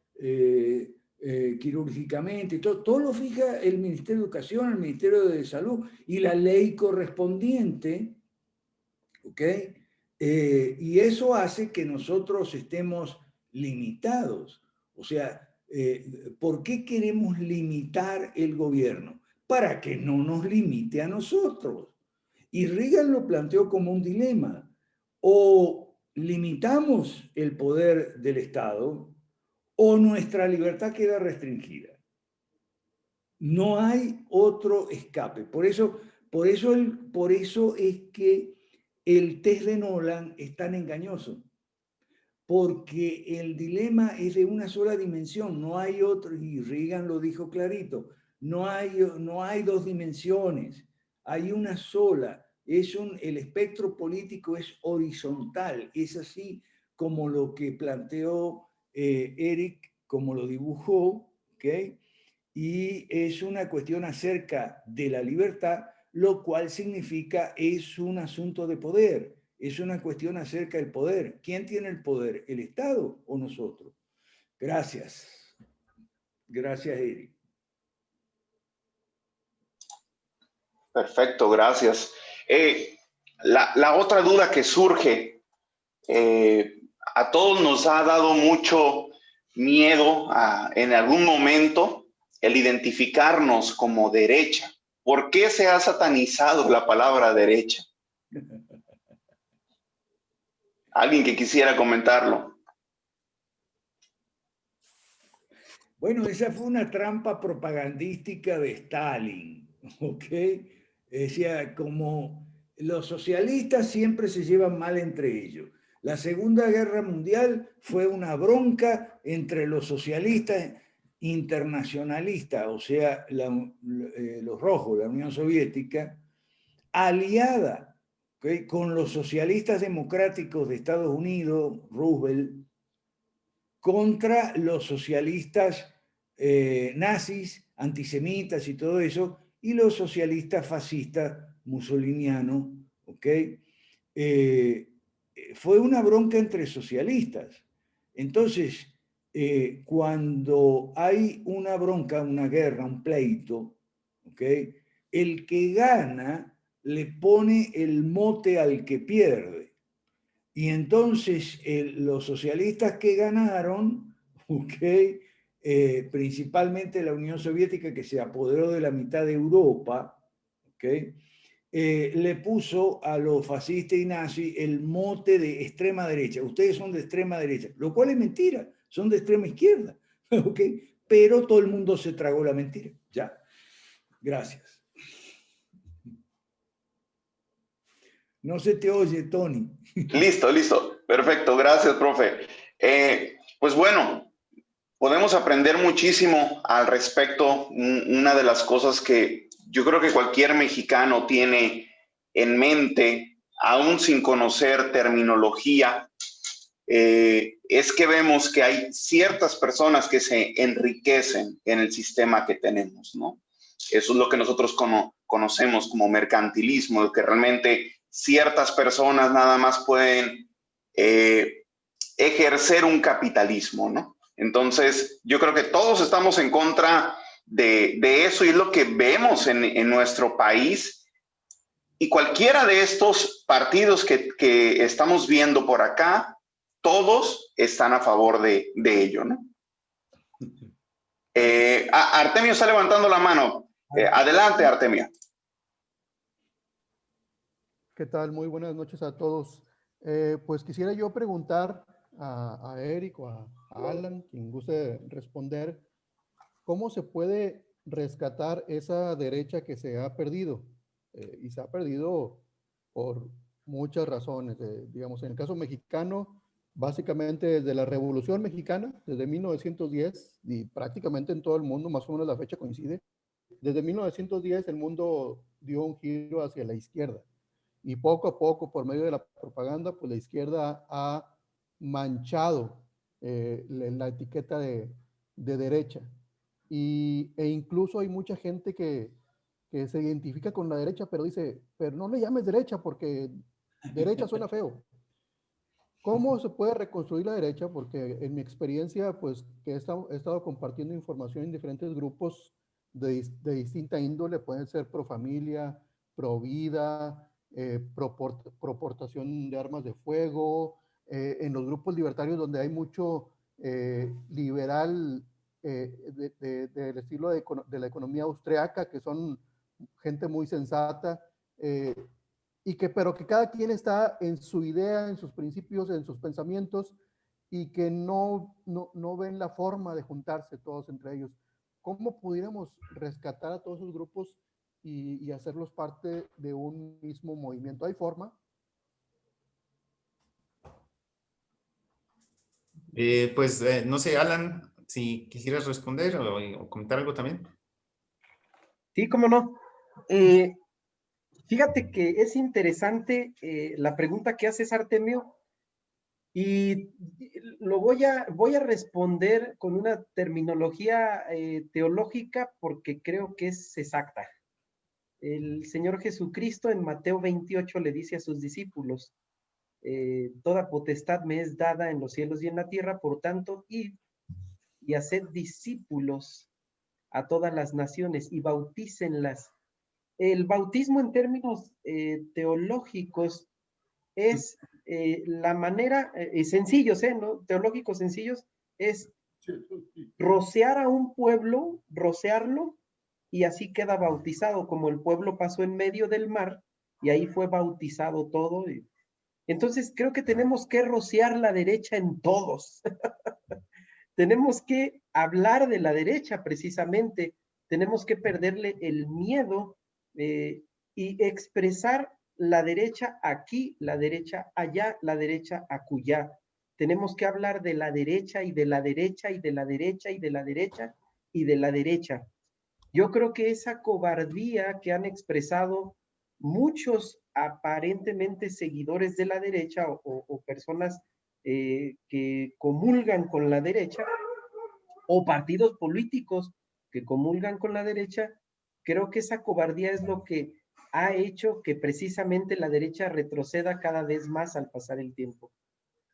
quirúrgicamente, todo lo fija el Ministerio de Educación, el Ministerio de Salud y la ley correspondiente, ¿ok? Y eso hace que nosotros estemos limitados. O sea, ¿por qué queremos limitar el gobierno? Para que no nos limite a nosotros. Y Reagan lo planteó como un dilema. O limitamos el poder del Estado o nuestra libertad queda restringida. No hay otro escape. Por eso es que el test de Nolan es tan engañoso. Porque el dilema es de una sola dimensión, no hay otro, y Reagan lo dijo clarito, no hay dos dimensiones, hay una sola. El espectro político es horizontal, es así como lo que planteó Eric, como lo dibujó, ¿ok? Y es una cuestión acerca de la libertad, lo cual significa es un asunto de poder, es una cuestión acerca del poder. ¿Quién tiene el poder? ¿El Estado o nosotros? Gracias. Gracias, Eric. Perfecto, gracias. La otra duda que surge, a todos nos ha dado mucho miedo en algún momento el identificarnos como derecha. ¿Por qué se ha satanizado la palabra derecha? ¿Alguien que quisiera comentarlo? Bueno, esa fue una trampa propagandística de Stalin, ¿ok? Decía, como los socialistas siempre se llevan mal entre ellos. La Segunda Guerra Mundial fue una bronca entre los socialistas internacionalistas, o sea, los rojos, la Unión Soviética, aliada, ¿okay?, con los socialistas democráticos de Estados Unidos, Roosevelt, contra los socialistas nazis, antisemitas y todo eso, y los socialistas fascistas mussolinianos, ¿ok? Fue una bronca entre socialistas. Entonces, cuando hay una bronca, una guerra, un pleito, ¿ok?, el que gana le pone el mote al que pierde. Y entonces los socialistas que ganaron, ¿okay?, principalmente la Unión Soviética, que se apoderó de la mitad de Europa, ¿okay?, le puso a los fascistas y nazis el mote de extrema derecha. Ustedes son de extrema derecha, lo cual es mentira, son de extrema izquierda, ¿okay?, pero todo el mundo se tragó la mentira. Ya, gracias. No se te oye, Tony. Listo, listo. Perfecto. Gracias, profe. Pues bueno, podemos aprender muchísimo al respecto. Una de las cosas que yo creo que cualquier mexicano tiene en mente, aún sin conocer terminología, es que vemos que hay ciertas personas que se enriquecen en el sistema que tenemos, ¿no? Eso es lo que nosotros conocemos como mercantilismo, que realmente ciertas personas nada más pueden ejercer un capitalismo, ¿no? Entonces, yo creo que todos estamos en contra de eso y es lo que vemos en nuestro país. Y cualquiera de estos partidos que estamos viendo por acá, todos están a favor de ello, ¿no? Artemio está levantando la mano. Adelante, Artemio. ¿Qué tal? Muy buenas noches a todos. Pues quisiera yo preguntar a Eric o a Alan, quien guste responder, ¿cómo se puede rescatar esa derecha que se ha perdido? Y se ha perdido por muchas razones. Digamos, en el caso mexicano, básicamente desde la Revolución Mexicana, desde 1910, y prácticamente en todo el mundo, más o menos la fecha coincide, desde 1910 el mundo dio un giro hacia la izquierda. Y poco a poco, por medio de la propaganda, pues la izquierda ha manchado la etiqueta de derecha. E incluso hay mucha gente que se identifica con la derecha, pero dice, pero no le llames derecha porque derecha suena feo. ¿Cómo se puede reconstruir la derecha? Porque en mi experiencia, pues que he estado compartiendo información en diferentes grupos de distinta índole, pueden ser pro familia, pro vida, proportación de armas de fuego, en los grupos libertarios donde hay mucho liberal del estilo de la economía austriaca, que son gente muy sensata, pero que cada quien está en su idea, en sus principios, en sus pensamientos, y que no ven la forma de juntarse todos entre ellos. ¿Cómo pudiéramos rescatar a todos esos grupos y hacerlos parte de un mismo movimiento? ¿Hay forma? No sé, Alan, si quisieras responder o comentar algo también. Sí, cómo no. Fíjate que es interesante la pregunta que haces, Artemio, y lo voy a responder con una terminología teológica porque creo que es exacta. El Señor Jesucristo en Mateo 28 le dice a sus discípulos, toda potestad me es dada en los cielos y en la tierra, por tanto, id y haced discípulos a todas las naciones y bautícenlas. El bautismo en términos teológicos es la manera, sencillos, ¿no? Teológicos sencillos, es rociar a un pueblo, rociarlo, y así queda bautizado, como el pueblo pasó en medio del mar, y ahí fue bautizado todo. Entonces creo que tenemos que rociar la derecha en todos. Tenemos que hablar de la derecha precisamente, tenemos que perderle el miedo y expresar la derecha aquí, la derecha allá, la derecha acullá. Tenemos que hablar de la derecha y de la derecha y de la derecha y de la derecha y de la derecha. Yo creo que esa cobardía que han expresado muchos aparentemente seguidores de la derecha o personas que comulgan con la derecha, o partidos políticos que comulgan con la derecha, creo que esa cobardía es lo que ha hecho que precisamente la derecha retroceda cada vez más al pasar el tiempo.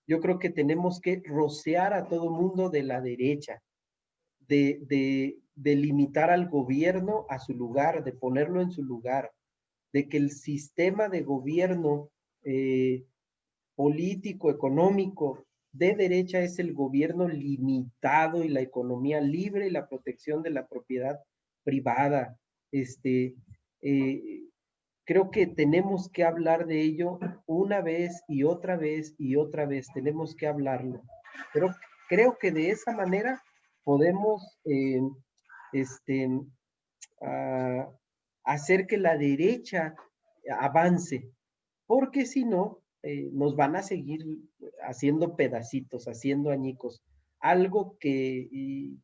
Yo creo que tenemos que rociar a todo mundo de la derecha, de limitar al gobierno a su lugar, de ponerlo en su lugar, de que el sistema de gobierno político, económico de derecha es el gobierno limitado y la economía libre y la protección de la propiedad privada. Creo que tenemos que hablar de ello una vez y otra vez y otra vez. Tenemos que hablarlo. Pero creo que de esa manera podemos hacer que la derecha avance, porque si no, nos van a seguir haciendo pedacitos, haciendo añicos. Algo que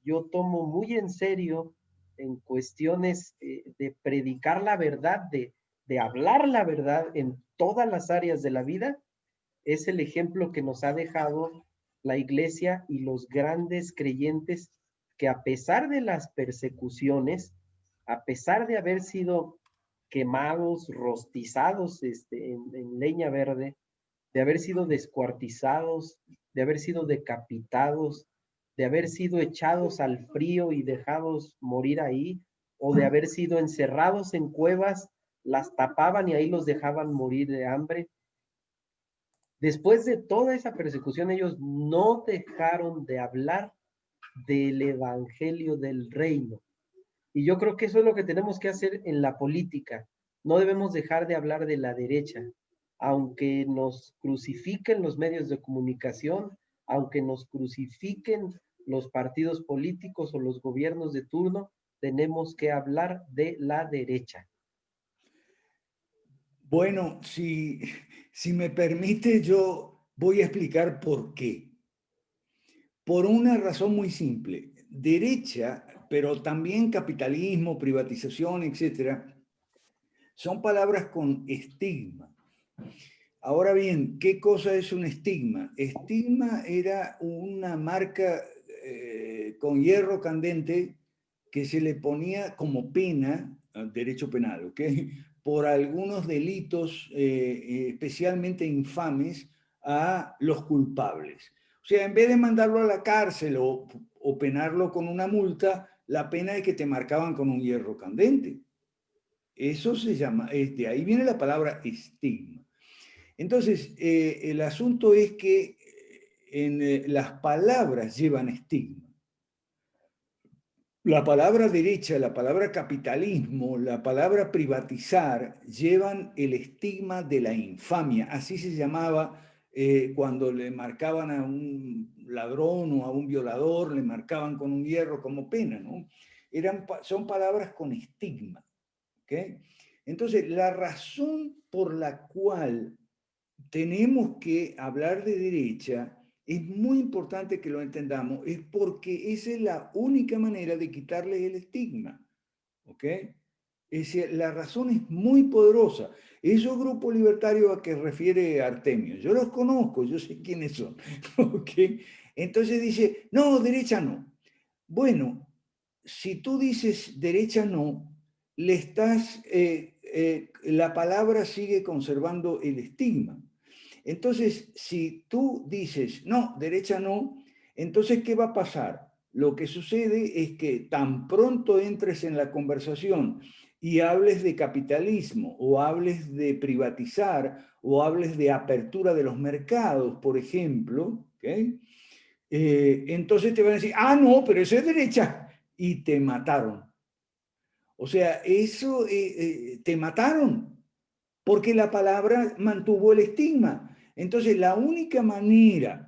yo tomo muy en serio en cuestiones de predicar la verdad, de hablar la verdad en todas las áreas de la vida, es el ejemplo que nos ha dejado la iglesia y los grandes creyentes que a pesar de las persecuciones, a pesar de haber sido quemados, rostizados en leña verde, de haber sido descuartizados, de haber sido decapitados, de haber sido echados al frío y dejados morir ahí, o de haber sido encerrados en cuevas, las tapaban y ahí los dejaban morir de hambre. Después de toda esa persecución, ellos no dejaron de hablar del evangelio del reino. Y yo creo que eso es lo que tenemos que hacer en la política. No debemos dejar de hablar de la derecha, aunque nos crucifiquen los medios de comunicación, aunque nos crucifiquen los partidos políticos o los gobiernos de turno, tenemos que hablar de la derecha. Bueno, si me permite, yo voy a explicar por qué. Por una razón muy simple. Derecha, pero también capitalismo, privatización, etcétera, son palabras con estigma. Ahora bien, ¿qué cosa es un estigma? Estigma era una marca con hierro candente que se le ponía como pena, derecho penal, ¿ok? Por algunos delitos especialmente infames a los culpables. O sea, en vez de mandarlo a la cárcel o penarlo con una multa, la pena es que te marcaban con un hierro candente. Eso se llama, de ahí viene la palabra estigma. Entonces, el asunto es que las palabras llevan estigma. La palabra derecha, la palabra capitalismo, la palabra privatizar llevan el estigma de la infamia. Así se llamaba cuando le marcaban a un ladrón o a un violador, le marcaban con un hierro como pena, ¿no? Son palabras con estigma. ¿Okay? Entonces, la razón por la cual tenemos que hablar de derecha, es muy importante que lo entendamos, es porque esa es la única manera de quitarle el estigma. ¿Ok? Es decir, la razón es muy poderosa. Esos grupos libertarios a que refiere Artemio, yo los conozco, yo sé quiénes son. ¿Ok? Entonces dice, no, derecha no. Bueno, si tú dices derecha no, le estás, la palabra sigue conservando el estigma. Entonces, si tú dices, no, derecha no, entonces, ¿qué va a pasar? Lo que sucede es que tan pronto entres en la conversación y hables de capitalismo, o hables de privatizar, o hables de apertura de los mercados, por ejemplo, ¿okay? Entonces te van a decir, ah, no, pero eso es derecha, y te mataron. O sea, eso te mataron, porque la palabra mantuvo el estigma. Entonces, la única manera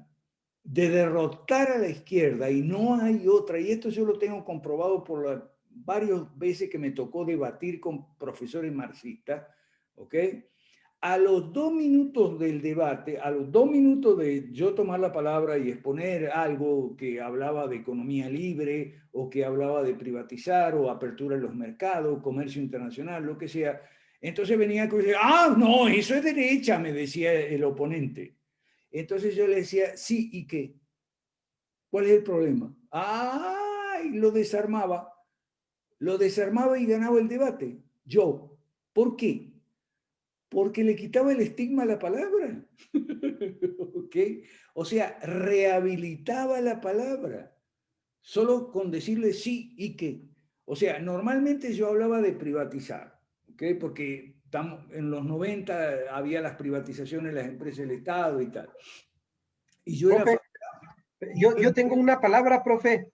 de derrotar a la izquierda, y no hay otra, y esto yo lo tengo comprobado por varias veces que me tocó debatir con profesores marxistas, ¿ok? A los 2 minutos del debate, a los 2 minutos de yo tomar la palabra y exponer algo que hablaba de economía libre, o que hablaba de privatizar, o apertura de los mercados, comercio internacional, lo que sea, entonces venía a decir, ah, no, eso es derecha, me decía el oponente. Entonces yo le decía, sí, ¿y qué? ¿Cuál es el problema? ¡Ah! Y lo desarmaba y ganaba el debate. Yo. ¿Por qué? Porque le quitaba el estigma a la palabra. ¿Ok? O sea, rehabilitaba la palabra. Solo con decirle sí y qué. O sea, normalmente yo hablaba de privatizar, ¿ok? Porque en los 90 había las privatizaciones de las empresas del Estado y tal. Y yo Profe, era... yo tengo una palabra, profe.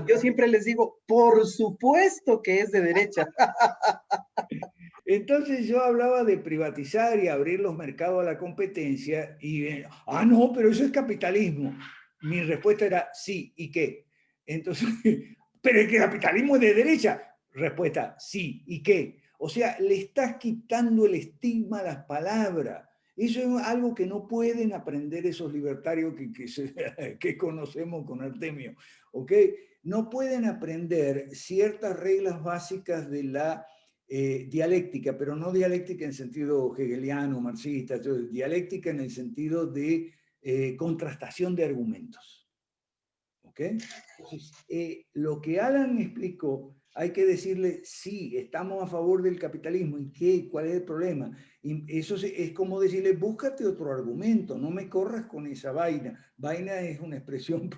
Yo siempre les digo, por supuesto que es de derecha. Entonces yo hablaba de privatizar y abrir los mercados a la competencia y, no, pero eso es capitalismo. Mi respuesta era, sí, ¿y qué? Entonces, pero el capitalismo es de derecha. Respuesta, sí, ¿y qué? O sea, le estás quitando el estigma a las palabras. Eso es algo que no pueden aprender esos libertarios que conocemos con Artemio, ¿ok? No pueden aprender ciertas reglas básicas de la dialéctica, pero no dialéctica en sentido hegeliano, marxista, dialéctica en el sentido de contrastación de argumentos. ¿Ok? Entonces, lo que Alan explicó, hay que decirle, sí, estamos a favor del capitalismo, ¿y qué? ¿Cuál es el problema? Y eso es como decirle, búscate otro argumento, no me corras con esa vaina. Vaina es una expresión,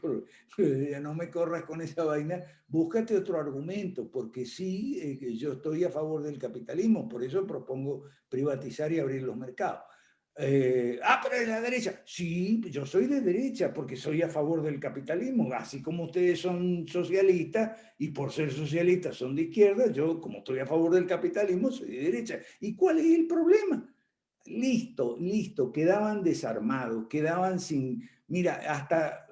no me corras con esa vaina, búscate otro argumento, porque sí, yo estoy a favor del capitalismo, por eso propongo privatizar y abrir los mercados. Pero de la derecha. Sí, yo soy de derecha porque soy a favor del capitalismo, así como ustedes son socialistas y por ser socialistas son de izquierda, yo como estoy a favor del capitalismo soy de derecha. ¿Y cuál es el problema? Listo, listo, quedaban desarmados, quedaban sin, mira, hasta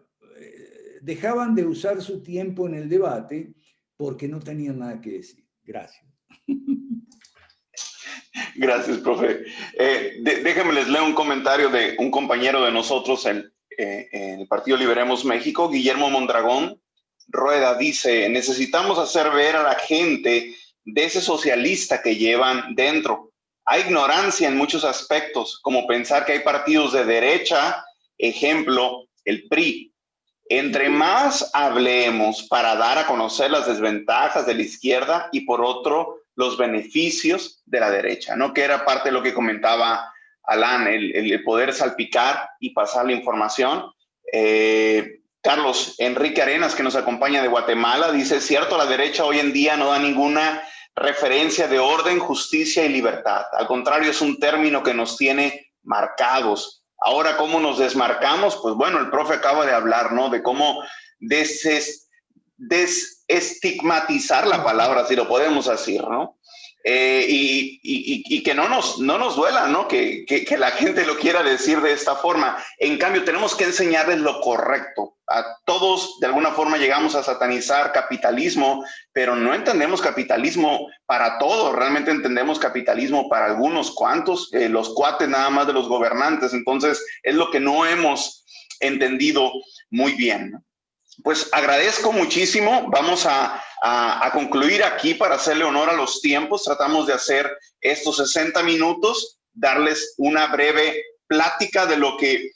dejaban de usar su tiempo en el debate porque no tenían nada que decir. Gracias. Gracias, profe. Déjenme les leo un comentario de un compañero de nosotros en el Partido Liberemos México, Guillermo Mondragón Rueda, dice, necesitamos hacer ver a la gente de ese socialista que llevan dentro. Hay ignorancia en muchos aspectos, como pensar que hay partidos de derecha, ejemplo, el PRI. Entre más hablemos para dar a conocer las desventajas de la izquierda y por otro, los beneficios de la derecha, ¿no? Que era parte de lo que comentaba Alan, el poder salpicar y pasar la información. Carlos Enrique Arenas, que nos acompaña de Guatemala, dice, cierto, la derecha hoy en día no da ninguna referencia de orden, justicia y libertad. Al contrario, es un término que nos tiene marcados. Ahora, ¿cómo nos desmarcamos? Pues bueno, el profe acaba de hablar, ¿no? De cómo desestigmatizar la palabra, si lo podemos decir, ¿no? Y que no nos duela, ¿no? Que la gente lo quiera decir de esta forma. En cambio, tenemos que enseñarles lo correcto. A todos, de alguna forma, llegamos a satanizar capitalismo, pero no entendemos capitalismo para todos. Realmente entendemos capitalismo para algunos cuantos, los cuates nada más de los gobernantes. Entonces, es lo que no hemos entendido muy bien, ¿no? Pues agradezco muchísimo. Vamos a concluir aquí para hacerle honor a los tiempos. Tratamos de hacer estos 60 minutos, darles una breve plática de lo que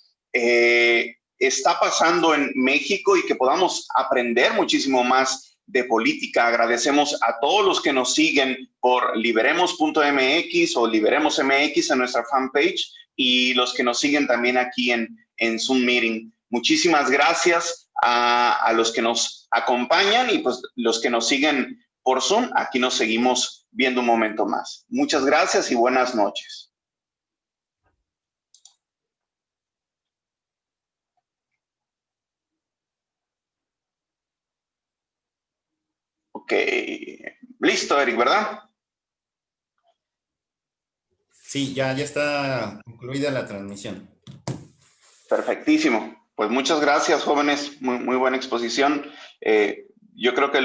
está pasando en México y que podamos aprender muchísimo más de política. Agradecemos a todos los que nos siguen por liberemos.mx o liberemos.mx en nuestra fanpage y los que nos siguen también aquí en Zoom Meeting. Muchísimas gracias a los que nos acompañan y pues los que nos siguen por Zoom. Aquí nos seguimos viendo un momento más. Muchas gracias y buenas noches. Ok, listo, Eric, ¿verdad? Sí, ya está concluida la transmisión. Perfectísimo. Pues muchas gracias, jóvenes. Muy buena exposición. Yo creo que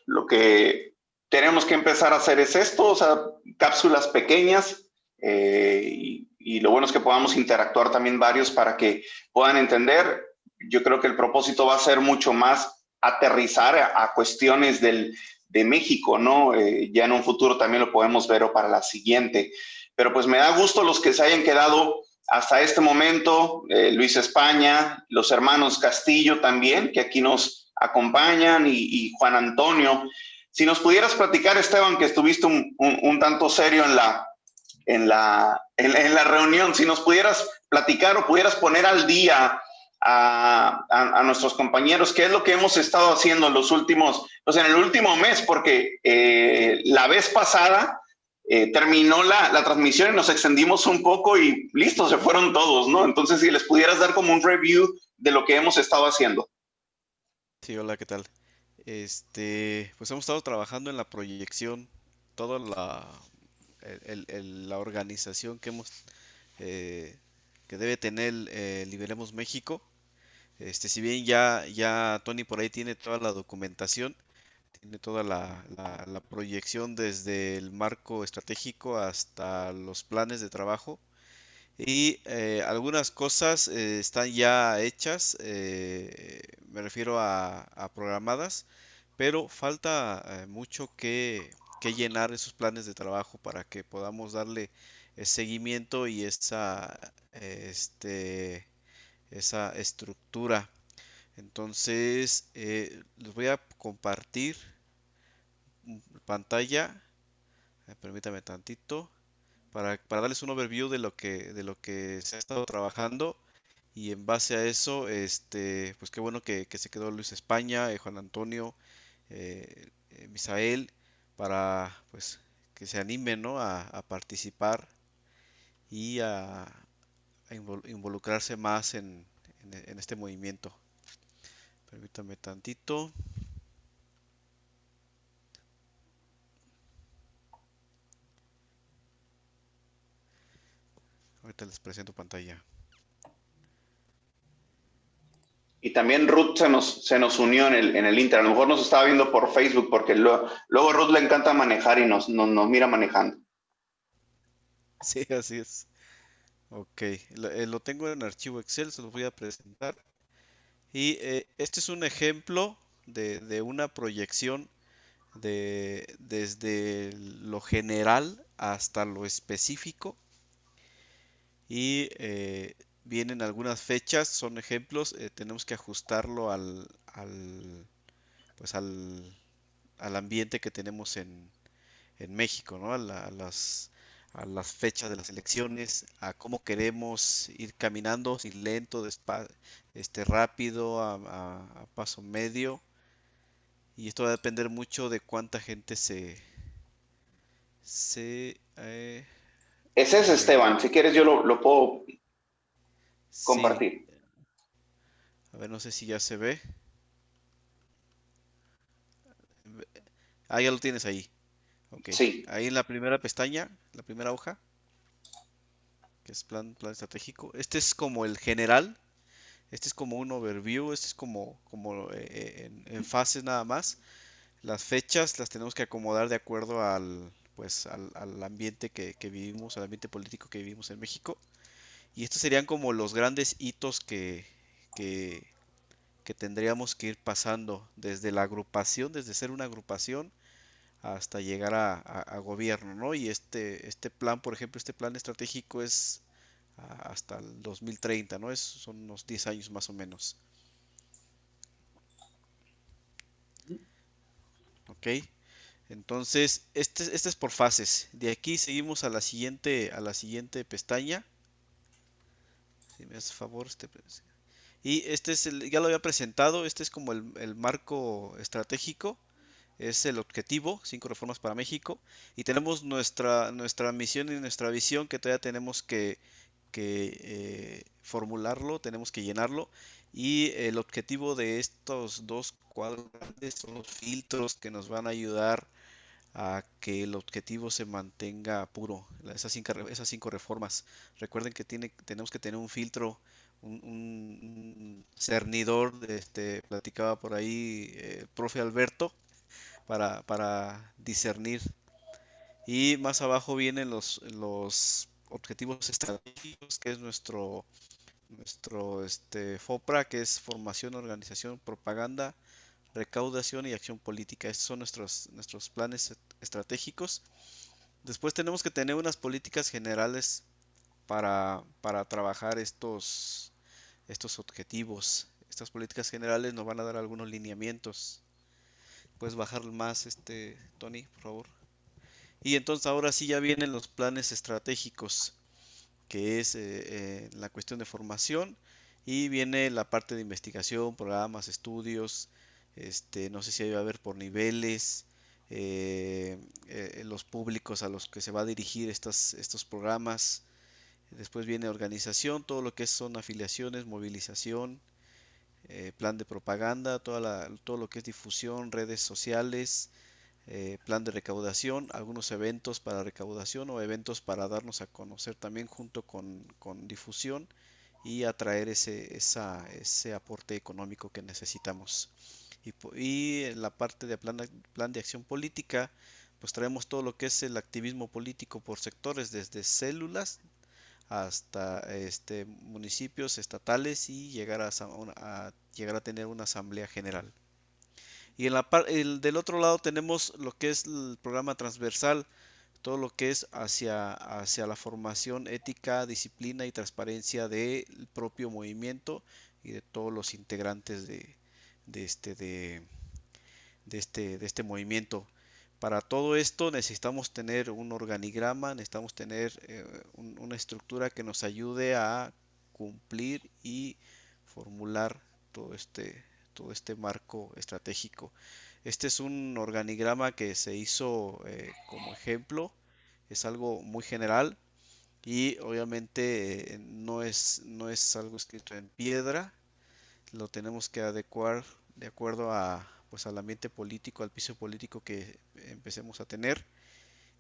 lo que tenemos que empezar a hacer es esto, o sea, cápsulas pequeñas, y lo bueno es que podamos interactuar también varios para que puedan entender. Yo creo que el propósito va a ser mucho más aterrizar a cuestiones de México, ¿no? Ya en un futuro también lo podemos ver o para la siguiente. Pero pues me da gusto los que se hayan quedado hasta este momento, Luis España, los hermanos Castillo también, que aquí nos acompañan, y Juan Antonio. Si nos pudieras platicar, Esteban, que estuviste un tanto serio en la reunión, si nos pudieras platicar o pudieras poner al día a nuestros compañeros, qué es lo que hemos estado haciendo en los últimos, pues en el último mes, porque la vez pasada terminó la transmisión y nos extendimos un poco y listo, se fueron todos, ¿no? Entonces, si les pudieras dar como un review de lo que hemos estado haciendo. Sí, hola, ¿qué tal? Pues hemos estado trabajando en la proyección, toda la organización eh, que debe tener Liberemos México. Si bien ya Tony por ahí tiene toda la documentación, tiene toda la proyección desde el marco estratégico hasta los planes de trabajo. Y algunas cosas están ya hechas, me refiero a programadas, pero falta mucho que llenar esos planes de trabajo para que podamos darle seguimiento y esa estructura. Entonces, les voy a compartir pantalla, permítame tantito, para darles un overview de lo que se ha estado trabajando. Y en base a eso, pues qué bueno que se quedó Luis España, Juan Antonio, Misael, para pues que se animen, ¿no? a participar y a involucrarse más en este movimiento. Permítame tantito. Ahorita les presento pantalla. Y también Ruth se nos unió en el Inter. A lo mejor nos estaba viendo por Facebook, porque luego Ruth le encanta manejar y nos mira manejando. Sí, así es. Ok, lo tengo en archivo Excel, se los voy a presentar. Y este es un ejemplo de una proyección desde lo general hasta lo específico. Y vienen algunas fechas, son ejemplos, tenemos que ajustarlo pues al ambiente que tenemos en México, ¿no? A las fechas de las elecciones, a cómo queremos ir caminando, si lento, rápido, a paso medio. Y esto va a depender mucho de cuánta gente se Ese es Esteban. Si quieres, yo lo puedo sí, compartir. a ver, no sé si ya se ve. Ah, ya lo tienes ahí. Ok. Sí. Ahí en la primera pestaña, la primera hoja, que es plan estratégico. Este es como el general. Este es como un overview. Este es como en fases nada más. Las fechas las tenemos que acomodar de acuerdo al ambiente que vivimos, al ambiente político que vivimos en México. Y estos serían como los grandes hitos que, que tendríamos que ir pasando desde la agrupación, desde ser una agrupación hasta llegar a gobierno, ¿no? Y este plan, por ejemplo, este plan estratégico es hasta el 2030, ¿no? Son unos 10 años más o menos. ¿Ok? Entonces, este es por fases. De aquí seguimos a la siguiente pestaña. Si me haces favor, Y ya lo había presentado, este es como el marco estratégico, es el objetivo, 5 reformas para México, y tenemos nuestra misión y nuestra visión que todavía tenemos que formularlo, tenemos que llenarlo, y el objetivo de estos dos cuadros grandes son los filtros que nos van a ayudar a que el objetivo se mantenga puro, esas cinco reformas. Recuerden que tenemos que tener un filtro, un cernidor, platicaba por ahí el profe Alberto, para discernir. Y más abajo vienen los objetivos estratégicos, que es nuestro FOPRA, que es formación, organización, propaganda, recaudación y acción política. Estos son nuestros planes estratégicos. Después tenemos que tener unas políticas generales para trabajar estos objetivos. Estas políticas generales nos van a dar algunos lineamientos. Puedes bajar más, Tony, por favor. Y entonces ahora sí ya vienen los planes estratégicos, que es la cuestión de formación, y viene la parte de investigación, programas, estudios, no sé si va a haber por niveles, los públicos a los que se va a dirigir estos programas. Después viene organización, todo lo que son afiliaciones, movilización, plan de propaganda, todo lo que es difusión, redes sociales, plan de recaudación, algunos eventos para recaudación o eventos para darnos a conocer también junto con difusión y atraer ese aporte económico que necesitamos. Y en la parte de plan de acción política, pues traemos todo lo que es el activismo político por sectores, desde células hasta municipios estatales y llegar a tener una asamblea general. Y del otro lado tenemos lo que es el programa transversal, todo lo que es hacia la formación ética, disciplina y transparencia del propio movimiento y de todos los integrantes de este, de, de este movimiento. Para todo esto necesitamos tener un organigrama, necesitamos tener una estructura que nos ayude a cumplir y formular todo este marco estratégico. Este es un organigrama que se hizo como ejemplo, es algo muy general y obviamente no es algo escrito en piedra, lo tenemos que adecuar de acuerdo pues, al ambiente político, al piso político que empecemos a tener.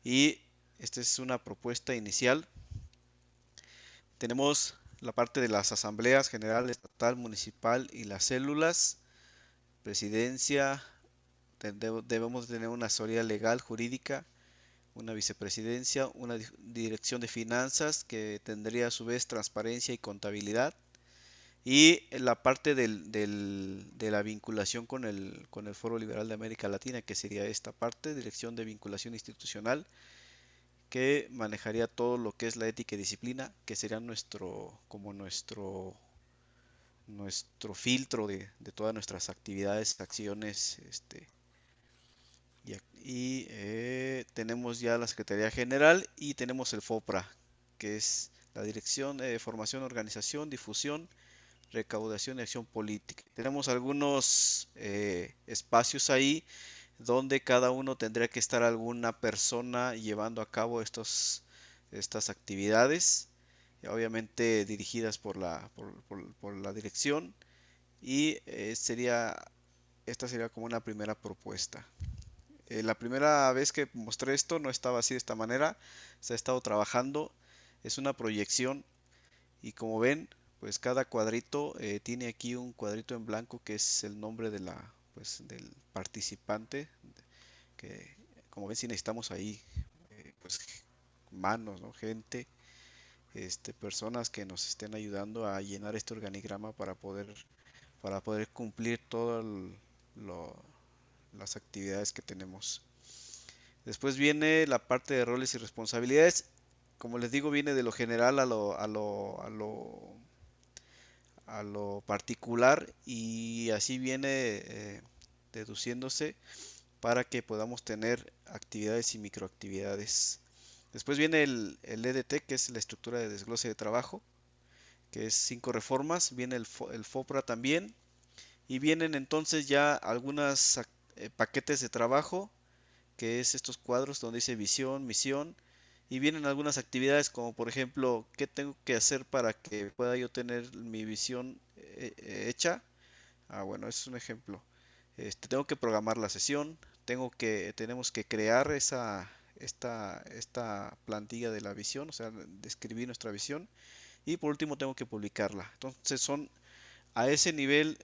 Y esta es una propuesta inicial. Tenemos la parte de las asambleas general, estatal, municipal y las células, presidencia, debemos tener una asesoría legal, jurídica, una vicepresidencia, una dirección de finanzas que tendría a su vez transparencia y contabilidad. Y la parte de la vinculación con el Foro Liberal de América Latina, que sería esta parte, Dirección de Vinculación Institucional, que manejaría todo lo que es la ética y disciplina, que sería nuestro filtro de todas nuestras actividades, acciones, tenemos ya la Secretaría General y tenemos el FOPRA, que es la Dirección de Formación, Organización, Difusión, Recaudación y Acción Política. Tenemos algunos espacios ahí donde cada uno tendría que estar alguna persona llevando a cabo estas actividades, obviamente dirigidas por la dirección, y esta sería como una primera propuesta. La primera vez que mostré esto no estaba así de esta manera, se ha estado trabajando, es una proyección y como ven, pues cada cuadrito tiene aquí un cuadrito en blanco que es el nombre del participante, que como ven si necesitamos ahí pues manos, ¿no? Gente, personas que nos estén ayudando a llenar este organigrama para poder cumplir todas las actividades que tenemos. Después viene la parte de roles y responsabilidades. Como les digo, viene de lo general a lo particular y así viene deduciéndose para que podamos tener actividades y microactividades. Después viene el EDT, que es la estructura de desglose de trabajo, que es 5 reformas, viene el FOPRA también, y vienen entonces ya algunos paquetes de trabajo, que es estos cuadros donde dice visión, misión, y vienen algunas actividades como por ejemplo, ¿qué tengo que hacer para que pueda yo tener mi visión hecha? Ah, bueno, ese es un ejemplo. Tengo que programar la sesión, tenemos que crear esta plantilla de la visión, o sea, describir nuestra visión, y por último tengo que publicarla. Entonces son a ese nivel,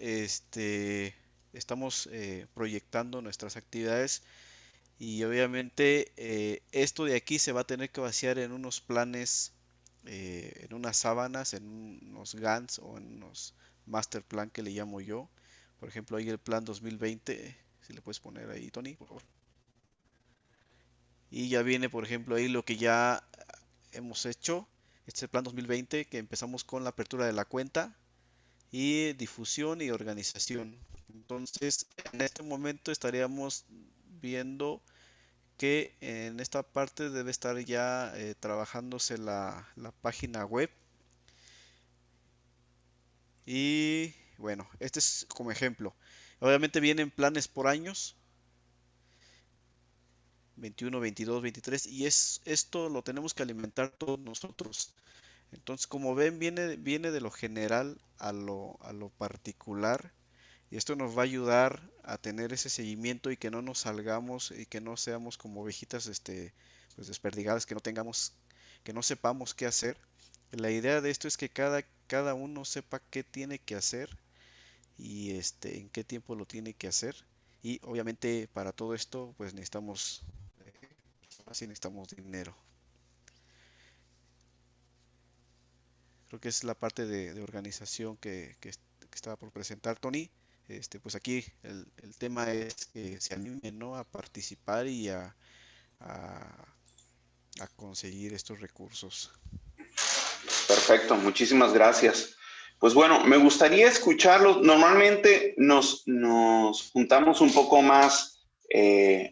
estamos proyectando nuestras actividades, y obviamente esto de aquí se va a tener que vaciar en unos planes, en unas sábanas, en unos GANs o en unos master plan que le llamo yo. Por ejemplo, ahí el plan 2020, si le puedes poner ahí, Tony, por favor. Y ya viene, por ejemplo, ahí lo que ya hemos hecho. Este es el plan 2020, que empezamos con la apertura de la cuenta y difusión y organización. Entonces, en este momento estaríamos viendo que en esta parte debe estar ya trabajándose la página web. Y bueno, este es como ejemplo. Obviamente vienen planes por años, 21, 22, 23, y esto lo tenemos que alimentar todos nosotros. Entonces, como ven, viene de lo general a lo particular, y esto nos va a ayudar a tener ese seguimiento y que no nos salgamos y que no seamos como ovejitas pues desperdigadas, que no sepamos qué hacer. La idea de esto es que cada uno sepa qué tiene que hacer y en qué tiempo lo tiene que hacer. Y obviamente para todo esto pues necesitamos así necesitamos dinero. Creo que es la parte de organización que estaba por presentar Tony. Pues aquí el tema es que se animen, ¿no?, a participar y a, a conseguir estos recursos. Perfecto, muchísimas gracias. Pues bueno, me gustaría escucharlos. Normalmente nos juntamos un poco más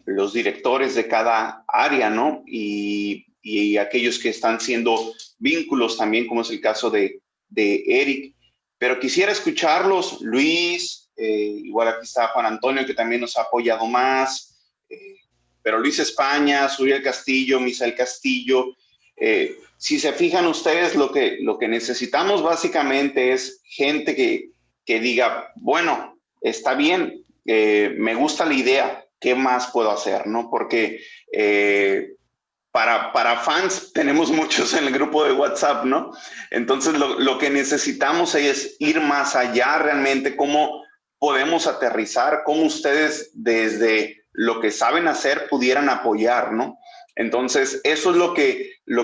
los directores de cada área, ¿no? Y aquellos que están siendo vínculos también, como es el caso de Eric. Pero quisiera escucharlos, Luis, igual aquí está Juan Antonio, que también nos ha apoyado más, pero Luis España, Suriel Castillo, Misael Castillo. Si se fijan ustedes, lo que necesitamos básicamente es gente que diga, bueno, está bien, me gusta la idea, ¿qué más puedo hacer? ¿No? Porque para fans tenemos muchos en el grupo de WhatsApp, ¿no? Entonces lo que necesitamos es ir más allá realmente, cómo podemos aterrizar, cómo ustedes desde lo que saben hacer pudieran apoyar, ¿no? Entonces, eso es lo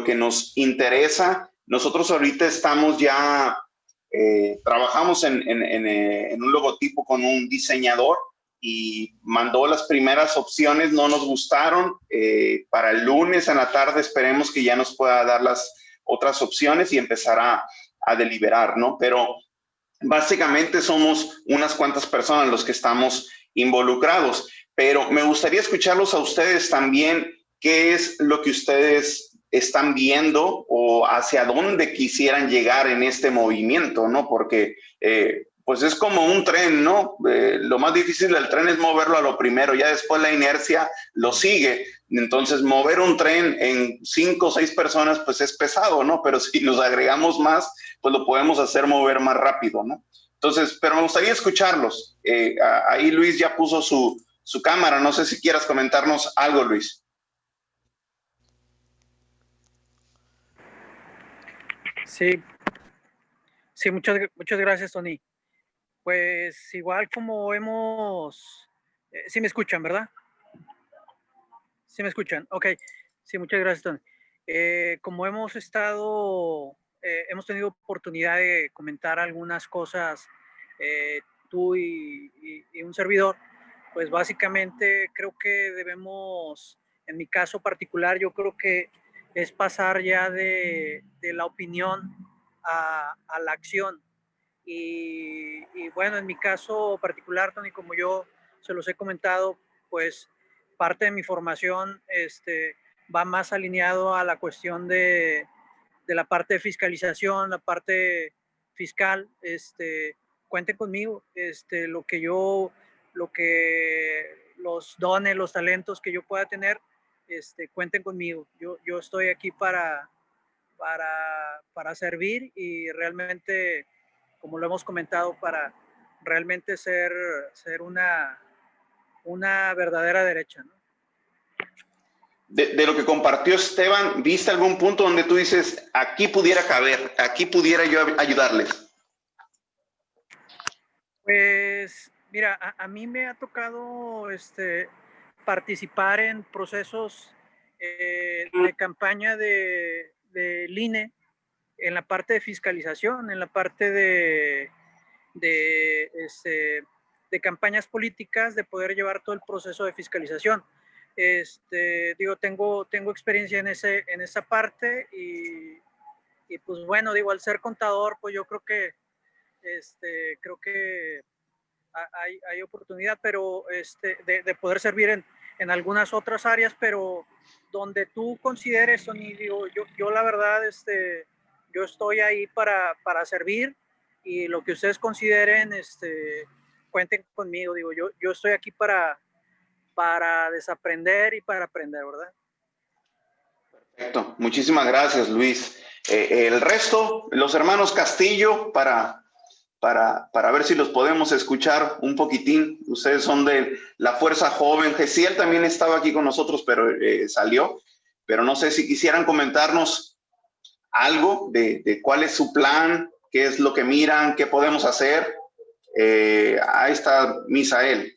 que nos interesa. Nosotros ahorita estamos ya, trabajamos en un logotipo con un diseñador y mandó las primeras opciones, no nos gustaron. Para el lunes en la tarde esperemos que ya nos pueda dar las otras opciones y empezar a deliberar, ¿no? Pero básicamente somos unas cuantas personas los que estamos involucrados, pero me gustaría escucharlos a ustedes también. ¿Qué es lo que ustedes están viendo o hacia dónde quisieran llegar en este movimiento, ¿no? Porque pues es como un tren, ¿no? Lo más difícil del tren es moverlo a lo primero, ya después la inercia lo sigue. Entonces, mover un tren en 5 o 6 personas, pues es pesado, ¿no? Pero si nos agregamos más, pues lo podemos hacer mover más rápido, ¿no? Entonces, pero me gustaría escucharlos. Ahí Luis ya puso su cámara, no sé si quieras comentarnos algo, Luis. Sí, sí, muchas gracias, Tony. Pues igual como sí me escuchan, ¿verdad? Sí me escuchan, ok. Sí, muchas gracias, Tony. Como hemos tenido oportunidad de comentar algunas cosas, tú y un servidor, pues básicamente creo que debemos, en mi caso particular, yo creo que es pasar ya de la opinión a la acción. Y bueno, en mi caso particular, Tony, como yo se los he comentado, pues parte de mi formación va más alineado a la cuestión de la parte de fiscalización, la parte fiscal, cuenten conmigo, los dones, los talentos que yo pueda tener, cuenten conmigo. Yo estoy aquí para servir y realmente, como lo hemos comentado, para realmente ser una verdadera derecha, ¿no? De lo que compartió Esteban, ¿viste algún punto donde tú dices, aquí pudiera caber, aquí pudiera yo ayudarles? Pues mira, a mí me ha tocado participar en procesos de campaña del INE, en la parte de fiscalización, en la parte de campañas políticas, de poder llevar todo el proceso de fiscalización. Tengo experiencia en esa parte y pues bueno, al ser contador, pues yo creo que hay oportunidad, pero de poder servir en algunas otras áreas, pero donde tú consideres, Tony, yo la verdad, yo estoy ahí para servir, y lo que ustedes consideren, cuenten conmigo, yo estoy aquí para desaprender y para aprender, ¿verdad? Perfecto, muchísimas gracias, Luis. El resto, los hermanos Castillo, para ver si los podemos escuchar un poquitín. Ustedes son de la Fuerza Joven. Gesiel también estaba aquí con nosotros, pero salió. Pero no sé si quisieran comentarnos algo de cuál es su plan, qué es lo que miran, qué podemos hacer. Ahí está Misael.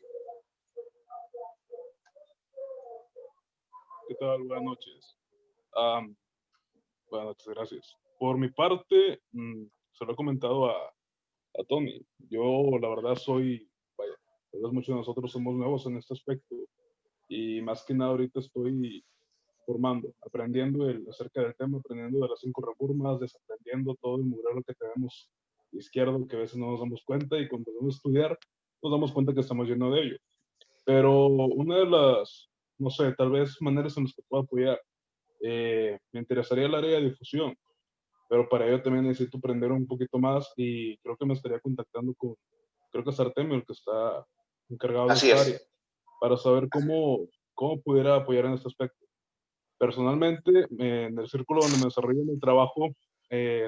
¿Qué tal? Buenas noches. Buenas noches, gracias. Por mi parte, se lo he comentado a Tony. Yo, la verdad, vaya, tal vez muchos de nosotros somos nuevos en este aspecto, y más que nada ahorita estoy formando, aprendiendo acerca del tema, aprendiendo de las 5 reformas, desaprendiendo todo el mugrero que tenemos izquierdo, que a veces no nos damos cuenta, y cuando vamos a estudiar nos damos cuenta que estamos llenos de ello. Pero una de las, no sé, tal vez maneras en las que puedo apoyar, me interesaría el área de difusión, pero para ello también necesito aprender un poquito más, y creo que me estaría contactando creo que es Artemio el que está encargado de esta área, para saber cómo pudiera apoyar en este aspecto. Personalmente, en el círculo donde me desarrollo en el trabajo,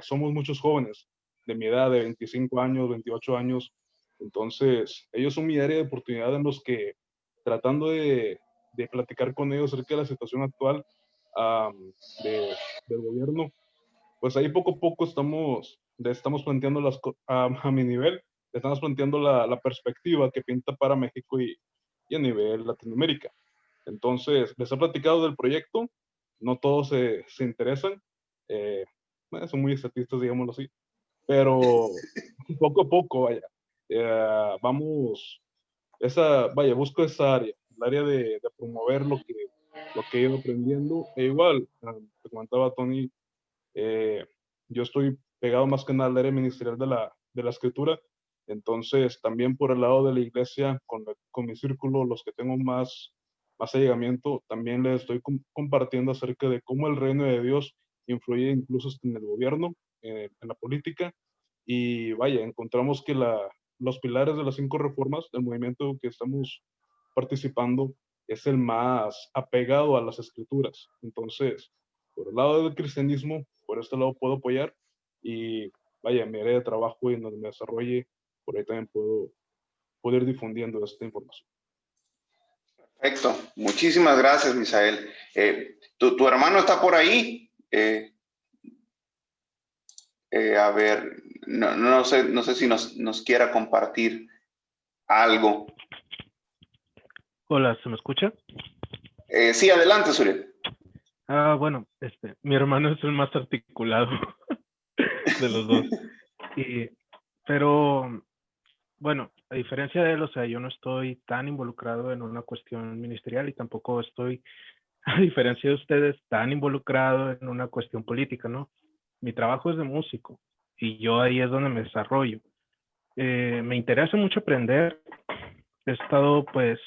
somos muchos jóvenes de mi edad, de 25 años, 28 años. Entonces, ellos son mi área de oportunidad, en los que, tratando de platicar con ellos acerca de la situación actual del gobierno, pues ahí poco a poco estamos planteando a mi nivel, estamos planteando la perspectiva que pinta para México y a nivel Latinoamérica. Entonces, les he platicado del proyecto, no todos se interesan, son muy estatistas, digámoslo así, pero poco a poco, vaya, busco esa área, el área de promover lo que he ido aprendiendo. E igual, te comentaba Tony, yo estoy pegado más que nada al área ministerial de la escritura. Entonces, también por el lado de la iglesia, con mi círculo, los que tengo más allegamiento, también les estoy compartiendo acerca de cómo el reino de Dios influye incluso en el gobierno, en la política. Y vaya, encontramos que los pilares de las 5 reformas, del movimiento que estamos participando, es el más apegado a las escrituras. Entonces, por el lado del cristianismo, por este lado puedo apoyar, y vaya, mi área de trabajo y en donde me desarrolle, por ahí también puedo ir difundiendo esta información. Perfecto, muchísimas gracias, Misael. ¿Tu hermano está por ahí? A ver, no sé si nos quiera compartir algo. Hola, ¿se me escucha? Sí, adelante, Suriel. Bueno, mi hermano es el más articulado de los dos. Pero, bueno, a diferencia de él, o sea, yo no estoy tan involucrado en una cuestión ministerial, y tampoco estoy, a diferencia de ustedes, tan involucrado en una cuestión política, ¿no? Mi trabajo es de músico, y yo ahí es donde me desarrollo. Me interesa mucho aprender. He estado, pues,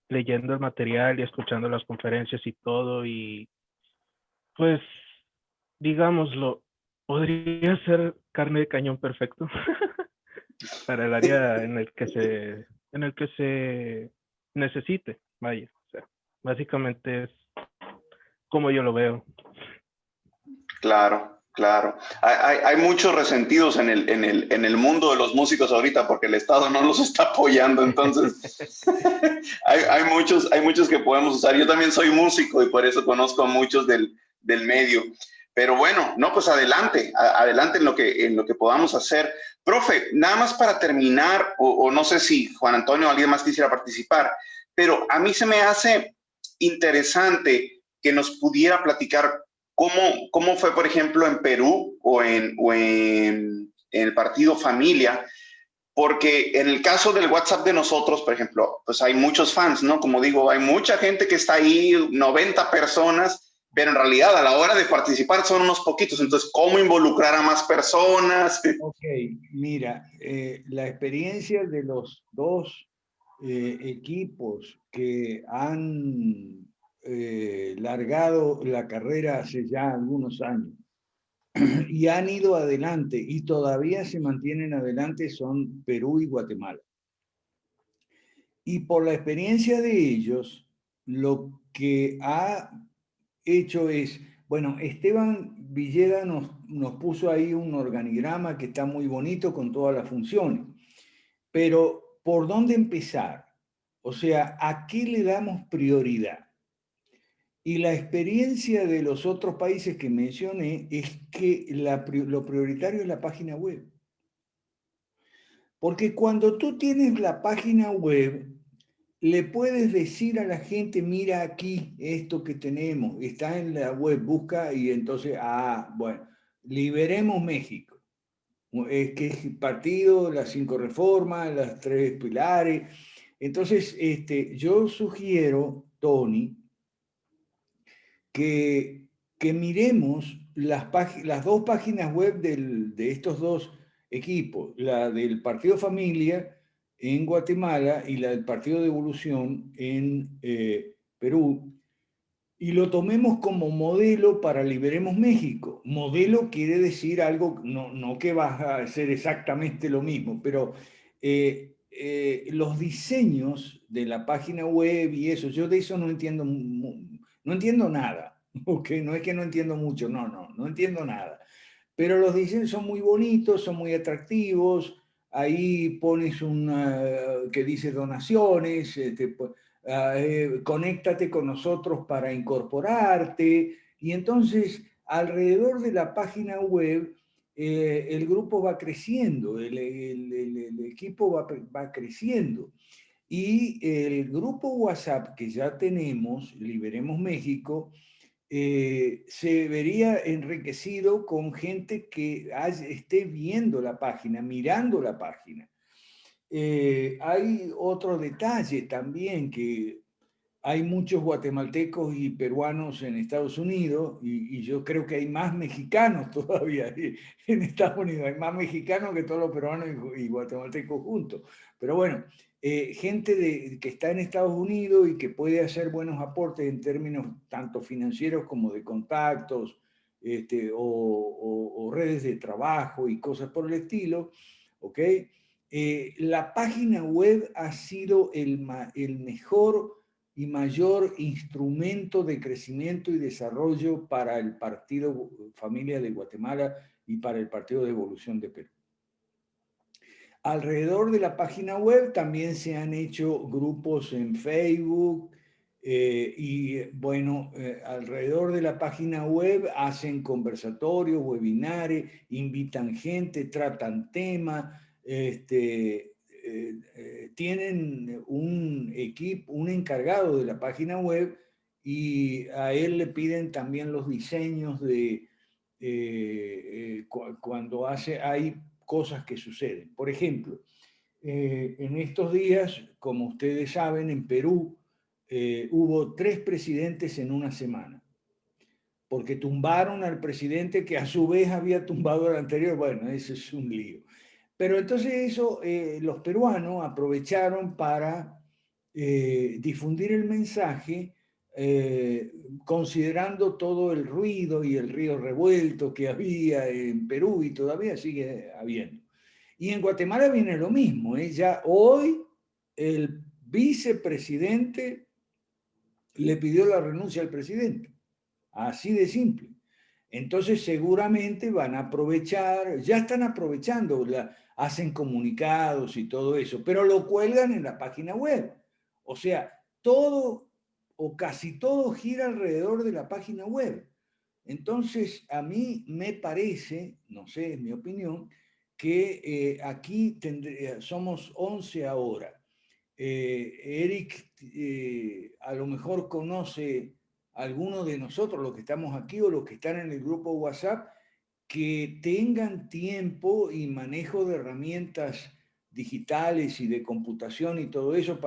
leyendo el material y escuchando las conferencias y todo, y pues, digámoslo, podría ser carne de cañón perfecto para el área en el que se necesite, vaya. O sea, básicamente es como yo lo veo. Claro, claro. Hay muchos resentidos en el mundo de los músicos ahorita porque el Estado no los está apoyando, entonces hay muchos que podemos usar. Yo también soy músico y por eso conozco a muchos del medio. Pero bueno, no, pues adelante, adelante en lo que podamos hacer. Profe, nada más para terminar, o no sé si Juan Antonio o alguien más quisiera participar, pero a mí se me hace interesante que nos pudiera platicar cómo fue, por ejemplo, en Perú o en el partido Familia, porque en el caso del WhatsApp de nosotros, por ejemplo, pues hay muchos fans, ¿no? Como digo, hay mucha gente que está ahí, 90 personas, pero en realidad a la hora de participar son unos poquitos. Entonces, ¿cómo involucrar a más personas? Ok, mira, la experiencia de los dos equipos que han largado la carrera hace ya algunos años y han ido adelante y todavía se mantienen adelante son Perú y Guatemala. Y por la experiencia de ellos, lo que ha hecho es, bueno, Esteban Villeda nos puso ahí un organigrama que está muy bonito con todas las funciones, pero ¿por dónde empezar? O sea, ¿a qué le damos prioridad? Y la experiencia de los otros países que mencioné es que lo prioritario es la página web. Porque cuando tú tienes la página web, le puedes decir a la gente, mira aquí esto que tenemos, está en la web, busca y entonces, bueno, liberemos México. Es que es partido, las 5 reformas, las 3 pilares. Entonces, yo sugiero, Tony, que miremos las dos páginas web de estos dos equipos, la del Partido Familia en Guatemala y la del Partido de Evolución en Perú, y lo tomemos como modelo para Liberemos México. Modelo quiere decir algo, no que vas a hacer exactamente lo mismo, pero los diseños de la página web y eso, yo de eso no entiendo nada. Okay, no es que no entiendo mucho, no entiendo nada. Pero los diseños son muy bonitos, son muy atractivos. Ahí pones que dice donaciones, conéctate con nosotros para incorporarte. Y entonces, alrededor de la página web, el grupo va creciendo, el equipo va creciendo. Y el grupo WhatsApp que ya tenemos, Liberemos México, se vería enriquecido con gente que esté viendo la página, mirando la página. Hay otro detalle también, que hay muchos guatemaltecos y peruanos en Estados Unidos, y yo creo que hay más mexicanos todavía en Estados Unidos, hay más mexicanos que todos los peruanos y guatemaltecos juntos. Pero bueno, gente que está en Estados Unidos y que puede hacer buenos aportes en términos tanto financieros como de contactos, o redes de trabajo y cosas por el estilo, ¿ok? La página web ha sido el mejor y mayor instrumento de crecimiento y desarrollo para el Partido Familia de Guatemala y para el Partido de Evolución de Perú. Alrededor de la página web también se han hecho grupos en Facebook y bueno, alrededor de la página web hacen conversatorios, webinares, invitan gente, tratan temas, tienen un equipo, un encargado de la página web, y a él le piden también los diseños de cuando hay cosas que suceden. Por ejemplo, en estos días, como ustedes saben, en Perú hubo 3 presidentes en una semana, porque tumbaron al presidente que a su vez había tumbado al anterior. Bueno, eso es un lío. Pero entonces eso, los peruanos aprovecharon para difundir el mensaje considerando todo el ruido y el río revuelto que había en Perú y todavía sigue habiendo. Y en Guatemala viene lo mismo. Ya hoy el vicepresidente le pidió la renuncia al presidente. Así de simple. Entonces seguramente van a aprovechar, ya están aprovechando, hacen comunicados y todo eso, pero lo cuelgan en la página web. O sea, todo o casi todo gira alrededor de la página web. Entonces, a mí me parece, no sé, es mi opinión, que aquí somos 11 ahora. Eric a lo mejor conoce a alguno de nosotros, los que estamos aquí o los que están en el grupo WhatsApp, que tengan tiempo y manejo de herramientas digitales y de computación y todo eso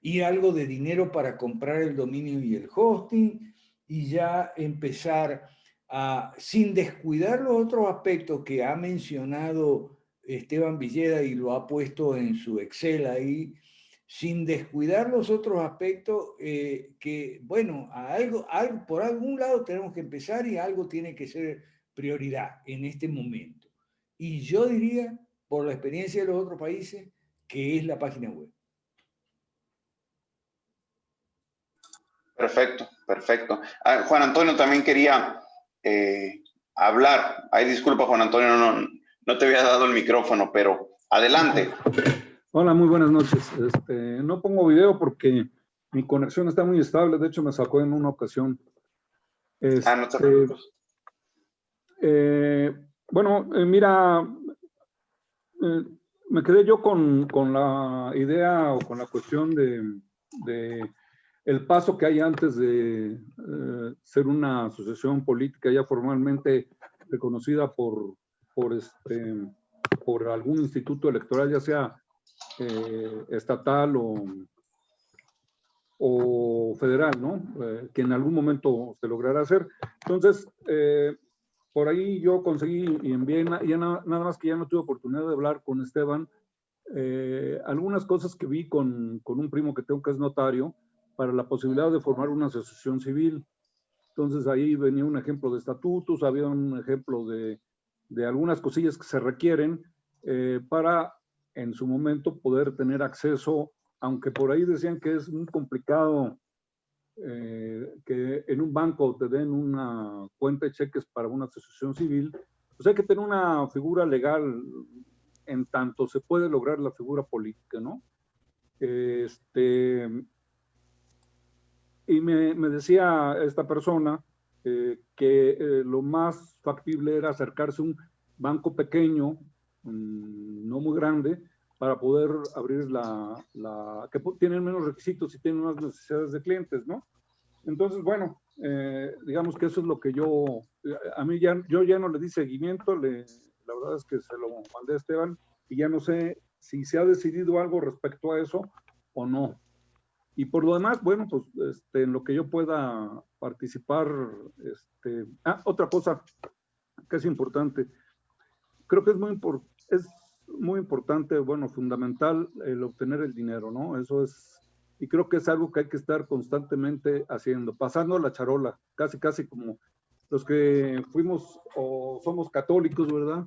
y algo de dinero para comprar el dominio y el hosting y ya empezar sin descuidar los otros aspectos que ha mencionado Esteban Villeda y lo ha puesto en su Excel ahí, sin descuidar los otros aspectos que, bueno, por algún lado tenemos que empezar y algo tiene que ser prioridad en este momento. Y yo diría, por la experiencia de los otros países, que es la página web. Perfecto, perfecto. Juan Antonio también quería hablar. Ay, disculpa, Juan Antonio, no te había dado el micrófono, pero adelante. Hola, muy buenas noches. No pongo video porque mi conexión está muy estable. De hecho, me sacó en una ocasión. No te preocupes. Bueno, mira, me quedé yo con la idea o con la cuestión de el paso que hay antes de ser una asociación política ya formalmente reconocida por algún instituto electoral, ya sea estatal o federal, ¿no? Que en algún momento se logrará hacer. Entonces, por ahí yo conseguí y envié, nada más que ya no tuve oportunidad de hablar con Esteban, algunas cosas que vi con un primo que tengo que es notario, para la posibilidad de formar una asociación civil. Entonces ahí venía un ejemplo de estatutos, había un ejemplo de algunas cosillas que se requieren para en su momento poder tener acceso, aunque por ahí decían que es muy complicado que en un banco te den una cuenta de cheques para una asociación civil, pues hay que tener una figura legal en tanto se puede lograr la figura política, ¿no? Y me decía esta persona que lo más factible era acercarse a un banco pequeño, no muy grande, para poder abrir que tienen menos requisitos y tienen más necesidades de clientes, ¿no? Entonces, bueno, digamos que eso es lo que yo ya no le di seguimiento, la verdad es que se lo mandé a Esteban y ya no sé si se ha decidido algo respecto a eso o no. Y por lo demás, bueno, pues en lo que yo pueda participar, otra cosa que es importante, creo que es muy importante, bueno, fundamental el obtener el dinero, ¿no? Eso es, y creo que es algo que hay que estar constantemente haciendo, pasando la charola, casi como los que fuimos o somos católicos, ¿verdad?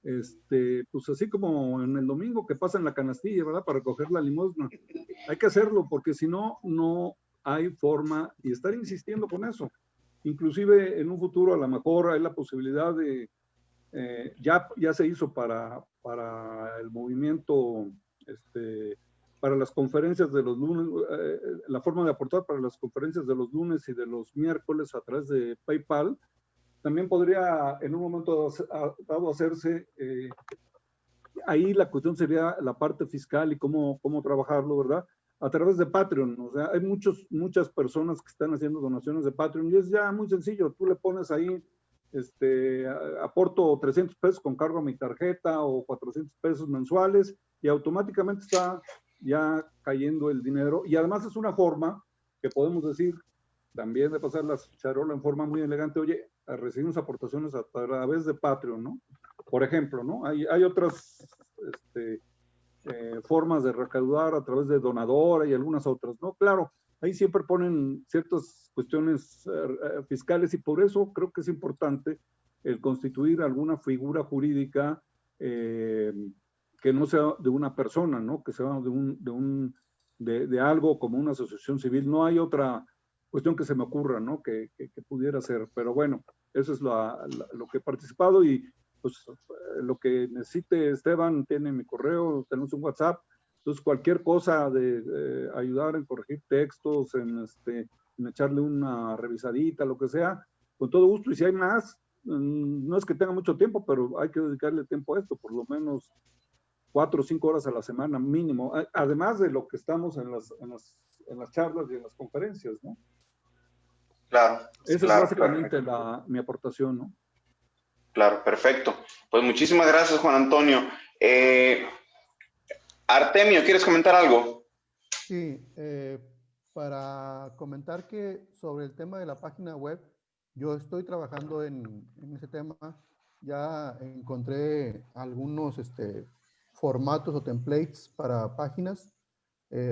Pues así como en el domingo que pasan la canastilla, ¿verdad? Para recoger la limosna. Hay que hacerlo porque si no, no hay forma y estar insistiendo con eso. Inclusive en un futuro a lo mejor hay la posibilidad de, ya se hizo para el movimiento, para las conferencias de los lunes, la forma de aportar para las conferencias de los lunes y de los miércoles a través de PayPal. También podría en un momento dado hacerse, ahí la cuestión sería la parte fiscal y cómo trabajarlo, ¿verdad? A través de Patreon. O sea, hay muchas personas que están haciendo donaciones de Patreon y es ya muy sencillo. Tú le pones ahí, aporto 300 pesos con cargo a mi tarjeta o 400 pesos mensuales y automáticamente está ya cayendo el dinero. Y además es una forma que podemos decir también de pasar la charola en forma muy elegante. Oye, recibimos aportaciones a través de Patreon, ¿no? Por ejemplo, ¿no? Hay otras formas de recaudar a través de Donadora y algunas otras, ¿no? Claro, ahí siempre ponen ciertas cuestiones fiscales y por eso creo que es importante el constituir alguna figura jurídica que no sea de una persona, ¿no? Que sea de algo como una asociación civil. No hay otra cuestión que se me ocurra, ¿no? Que pudiera ser, pero bueno, eso es lo que he participado y pues lo que necesite Esteban, tiene mi correo, tenemos un WhatsApp, entonces cualquier cosa de ayudar en corregir textos, en echarle una revisadita, lo que sea, con todo gusto. Y si hay más, no es que tenga mucho tiempo, pero hay que dedicarle tiempo a esto, por lo menos 4 o 5 horas a la semana mínimo, además de lo que estamos en las charlas y en las conferencias, ¿no? Claro. Esa claro, es básicamente mi aportación, ¿no? Claro, perfecto. Pues muchísimas gracias, Juan Antonio. Artemio, ¿quieres comentar algo? Sí, para comentar que sobre el tema de la página web, yo estoy trabajando en ese tema. Ya encontré algunos formatos o templates para páginas.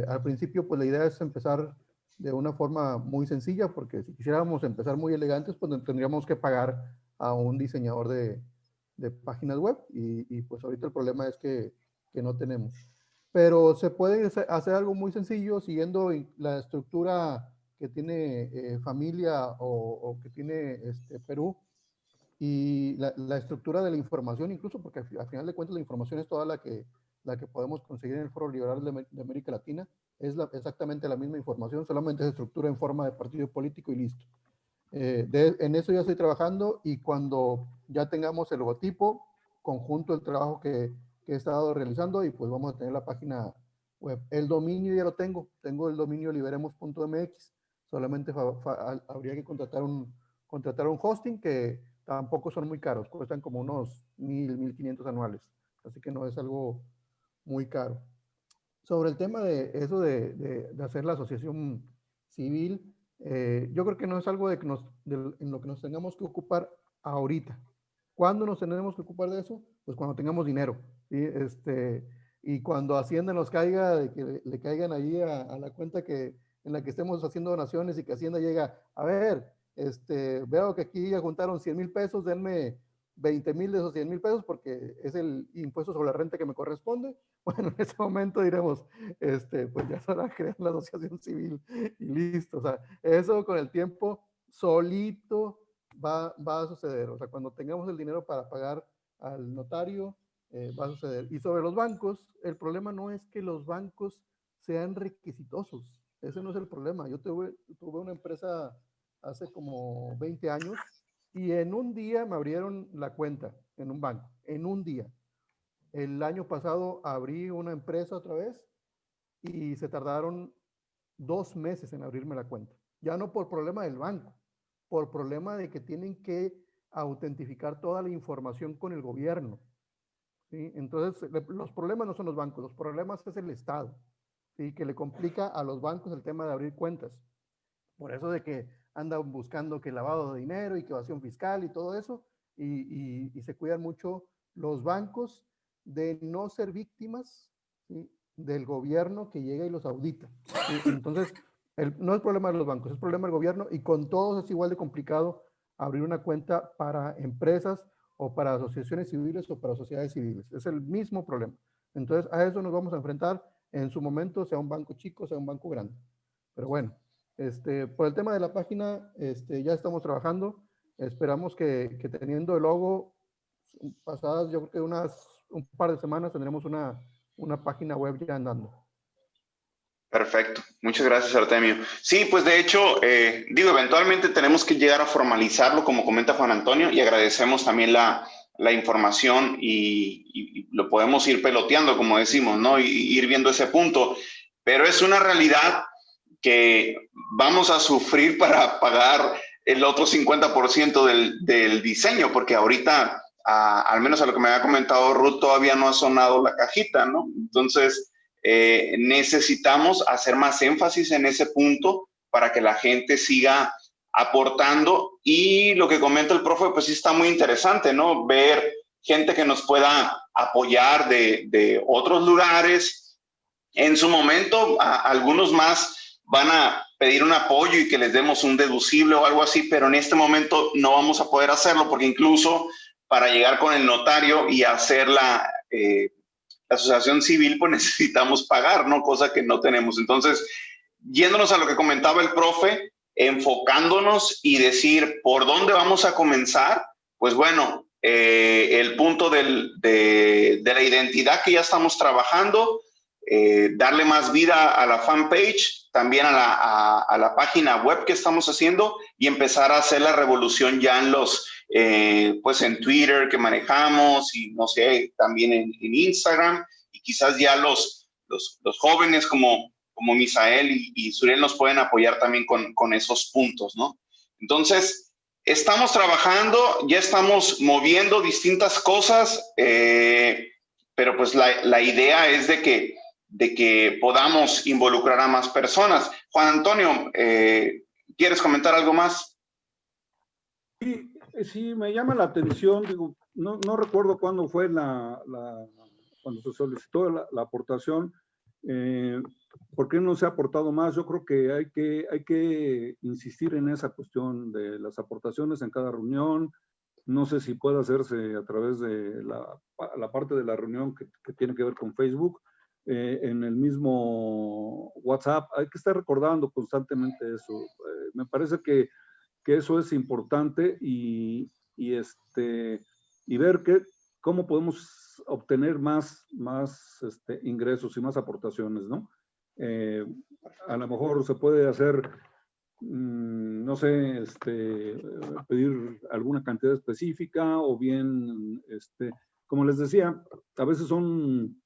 Al principio, pues la idea es empezar de una forma muy sencilla, porque si quisiéramos empezar muy elegantes, pues tendríamos que pagar a un diseñador de páginas web y pues ahorita el problema es que no tenemos. Pero se puede hacer algo muy sencillo siguiendo la estructura que tiene Familia o que tiene Perú y la estructura de la información incluso, porque al final de cuentas la información es toda la que podemos conseguir en el Foro Liberal de América Latina. Es exactamente la misma información, solamente se estructura en forma de partido político y listo. En eso ya estoy trabajando y cuando ya tengamos el logotipo, conjunto el trabajo que he estado realizando y pues vamos a tener la página web. El dominio ya lo tengo el dominio liberemos.mx, solamente habría que contratar un hosting que tampoco son muy caros, cuestan como unos 1,000, 1,500 anuales, así que no es algo muy caro. Sobre el tema de eso de hacer la asociación civil, yo creo que no es algo en lo que nos tengamos que ocupar ahorita. ¿Cuándo nos tenemos que ocupar de eso? Pues cuando tengamos dinero, ¿sí? Y cuando Hacienda nos caiga, de que le caigan ahí a la cuenta en la que estemos haciendo donaciones y que Hacienda llega, a ver, veo que aquí ya juntaron 100,000 pesos, denme 20,000 de esos 100,000 pesos porque es el impuesto sobre la renta que me corresponde. Bueno, en ese momento diremos, pues ya es hora de crear la asociación civil y listo. O sea, eso con el tiempo solito va a suceder. O sea, cuando tengamos el dinero para pagar al notario, va a suceder. Y sobre los bancos, el problema no es que los bancos sean requisitosos. Ese no es el problema. Yo tuve una empresa hace como 20 años y en un día me abrieron la cuenta en un banco. En un día. El año pasado abrí una empresa otra vez y se tardaron 2 meses en abrirme la cuenta. Ya no por problema del banco, por problema de que tienen que autentificar toda la información con el gobierno, ¿sí? Entonces, los problemas no son los bancos, los problemas es el Estado, ¿sí? Que le complica a los bancos el tema de abrir cuentas. Por eso de que andan buscando que lavado de dinero y que evasión fiscal y todo eso, y se cuidan mucho los bancos de no ser víctimas, ¿sí? Del gobierno que llega y los audita, ¿sí? Entonces, no es problema de los bancos, es problema del gobierno y con todos es igual de complicado abrir una cuenta para empresas o para asociaciones civiles o para sociedades civiles. Es el mismo problema. Entonces, a eso nos vamos a enfrentar en su momento, sea un banco chico, sea un banco grande. Pero bueno, por el tema de la página, ya estamos trabajando. Esperamos que teniendo el logo, pasadas yo creo que un par de semanas tendremos una página web ya andando. Perfecto. Muchas gracias, Artemio. Sí, pues de hecho, eventualmente tenemos que llegar a formalizarlo, como comenta Juan Antonio, y agradecemos también la información y lo podemos ir peloteando, como decimos, ¿no? Y ir viendo ese punto. Pero es una realidad que vamos a sufrir para pagar el otro 50% del diseño, porque ahorita, al menos a lo que me había comentado Ruth, todavía no ha sonado la cajita, ¿no? Entonces, necesitamos hacer más énfasis en ese punto para que la gente siga aportando. Y lo que comenta el profe, pues sí está muy interesante, ¿no? Ver gente que nos pueda apoyar de otros lugares. En su momento, algunos más van a pedir un apoyo y que les demos un deducible o algo así, pero en este momento no vamos a poder hacerlo porque incluso para llegar con el notario y hacer la asociación civil, pues necesitamos pagar, ¿no? Cosa que no tenemos. Entonces, yéndonos a lo que comentaba el profe, enfocándonos y decir por dónde vamos a comenzar, pues bueno, el punto de la identidad que ya estamos trabajando, darle más vida a la fanpage, también a la página web que estamos haciendo y empezar a hacer la revolución ya en pues en Twitter que manejamos y no sé, también en Instagram, y quizás ya los jóvenes como Misael y Suriel nos pueden apoyar también con esos puntos, ¿no? Entonces, estamos trabajando, ya estamos moviendo distintas cosas, pero pues la idea es de que podamos involucrar a más personas. Juan Antonio, ¿quieres comentar algo más? Sí, me llama la atención, digo, no recuerdo cuándo fue cuando se solicitó la aportación, ¿por qué no se ha aportado más? Yo creo que hay que insistir en esa cuestión de las aportaciones en cada reunión. No sé si puede hacerse a través de la parte de la reunión que tiene que ver con Facebook, en el mismo WhatsApp. Hay que estar recordando constantemente eso. Me parece que eso es importante y ver cómo podemos obtener más ingresos y más aportaciones, ¿no? A lo mejor se puede hacer, no sé, pedir alguna cantidad específica o bien, como les decía, a veces son,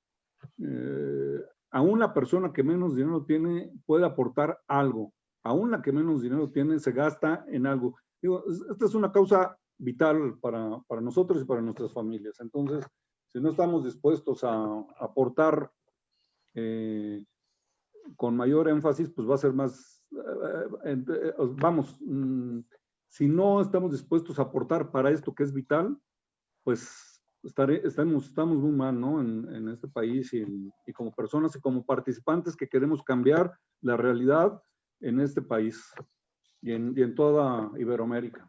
aún la persona que menos dinero tiene puede aportar algo. Aún la que menos dinero tiene se gasta en algo. Digo, esta es una causa vital para nosotros y para nuestras familias. Entonces, si no estamos dispuestos a aportar con mayor énfasis, pues va a ser más, si no estamos dispuestos a aportar para esto que es vital, pues estamos muy mal, ¿no? En este país y como personas y como participantes que queremos cambiar la realidad en este país y en toda Iberoamérica.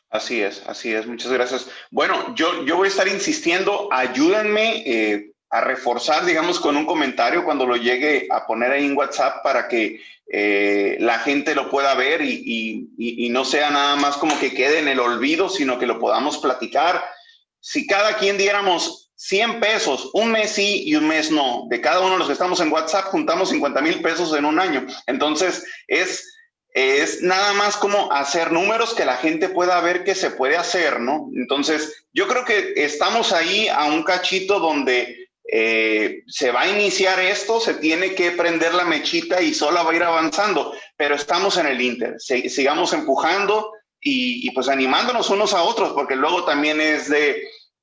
Así es, muchas gracias. Bueno, yo voy a estar insistiendo, ayúdenme a reforzar, digamos, con un comentario cuando lo llegue a poner ahí en WhatsApp para que la gente lo pueda ver y no sea nada más como que quede en el olvido, sino que lo podamos platicar. Si cada quien diéramos 100 pesos, un mes sí y un mes no, de cada uno de los que estamos en WhatsApp, juntamos 50,000 pesos en un año. Entonces, es nada más como hacer números que la gente pueda ver que se puede hacer, ¿no? Entonces, yo creo que estamos ahí a un cachito donde se va a iniciar esto, se tiene que prender la mechita y sola va a ir avanzando, pero estamos en el Inter, sigamos empujando y pues animándonos unos a otros, porque luego también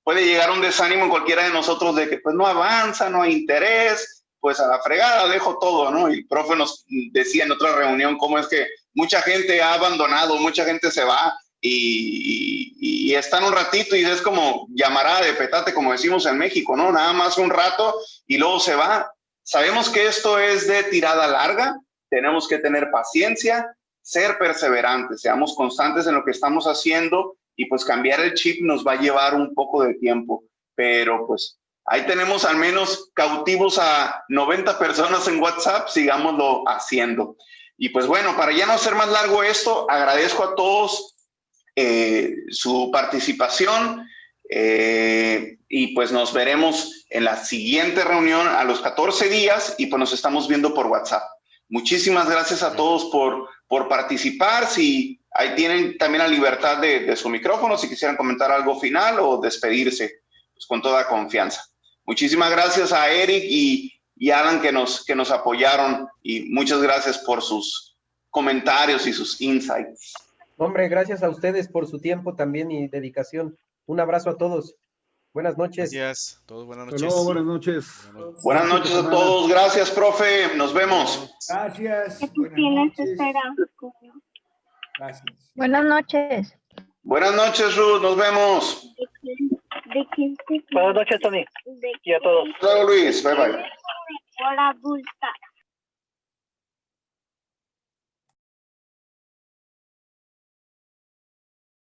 puede llegar un desánimo en cualquiera de nosotros de que pues no avanza, no hay interés, pues a la fregada dejo todo, ¿no? Y el profe nos decía en otra reunión cómo es que mucha gente ha abandonado, mucha gente se va y están un ratito y es como llamarada de petate, como decimos en México, ¿no? Nada más un rato y luego se va. Sabemos que esto es de tirada larga, tenemos que tener paciencia, ser perseverantes, seamos constantes en lo que estamos haciendo y pues cambiar el chip nos va a llevar un poco de tiempo, pero pues ahí tenemos al menos cautivos a 90 personas en WhatsApp, sigámoslo haciendo. Y pues bueno, para ya no hacer más largo esto, agradezco a todos su participación y pues nos veremos en la siguiente reunión a los 14 días y pues nos estamos viendo por WhatsApp. Muchísimas gracias a todos por participar. Si ahí tienen también la libertad de su micrófono, si quisieran comentar algo final o despedirse, pues con toda confianza. Muchísimas gracias a Eric y Alan que nos apoyaron y muchas gracias por sus comentarios y sus insights. Hombre, gracias a ustedes por su tiempo también y dedicación. Un abrazo a todos. Buenas noches. Gracias. Todos buenas noches. Hello, buenas noches. Buenas noches a todos. Gracias, profe. Nos vemos. Gracias. Gracias. Buenas noches. Buenas noches, Ruth. Nos vemos. Buenas noches, Tony. Y a todos. Hasta luego, Luis. Bye, bye. Hola, Bulta.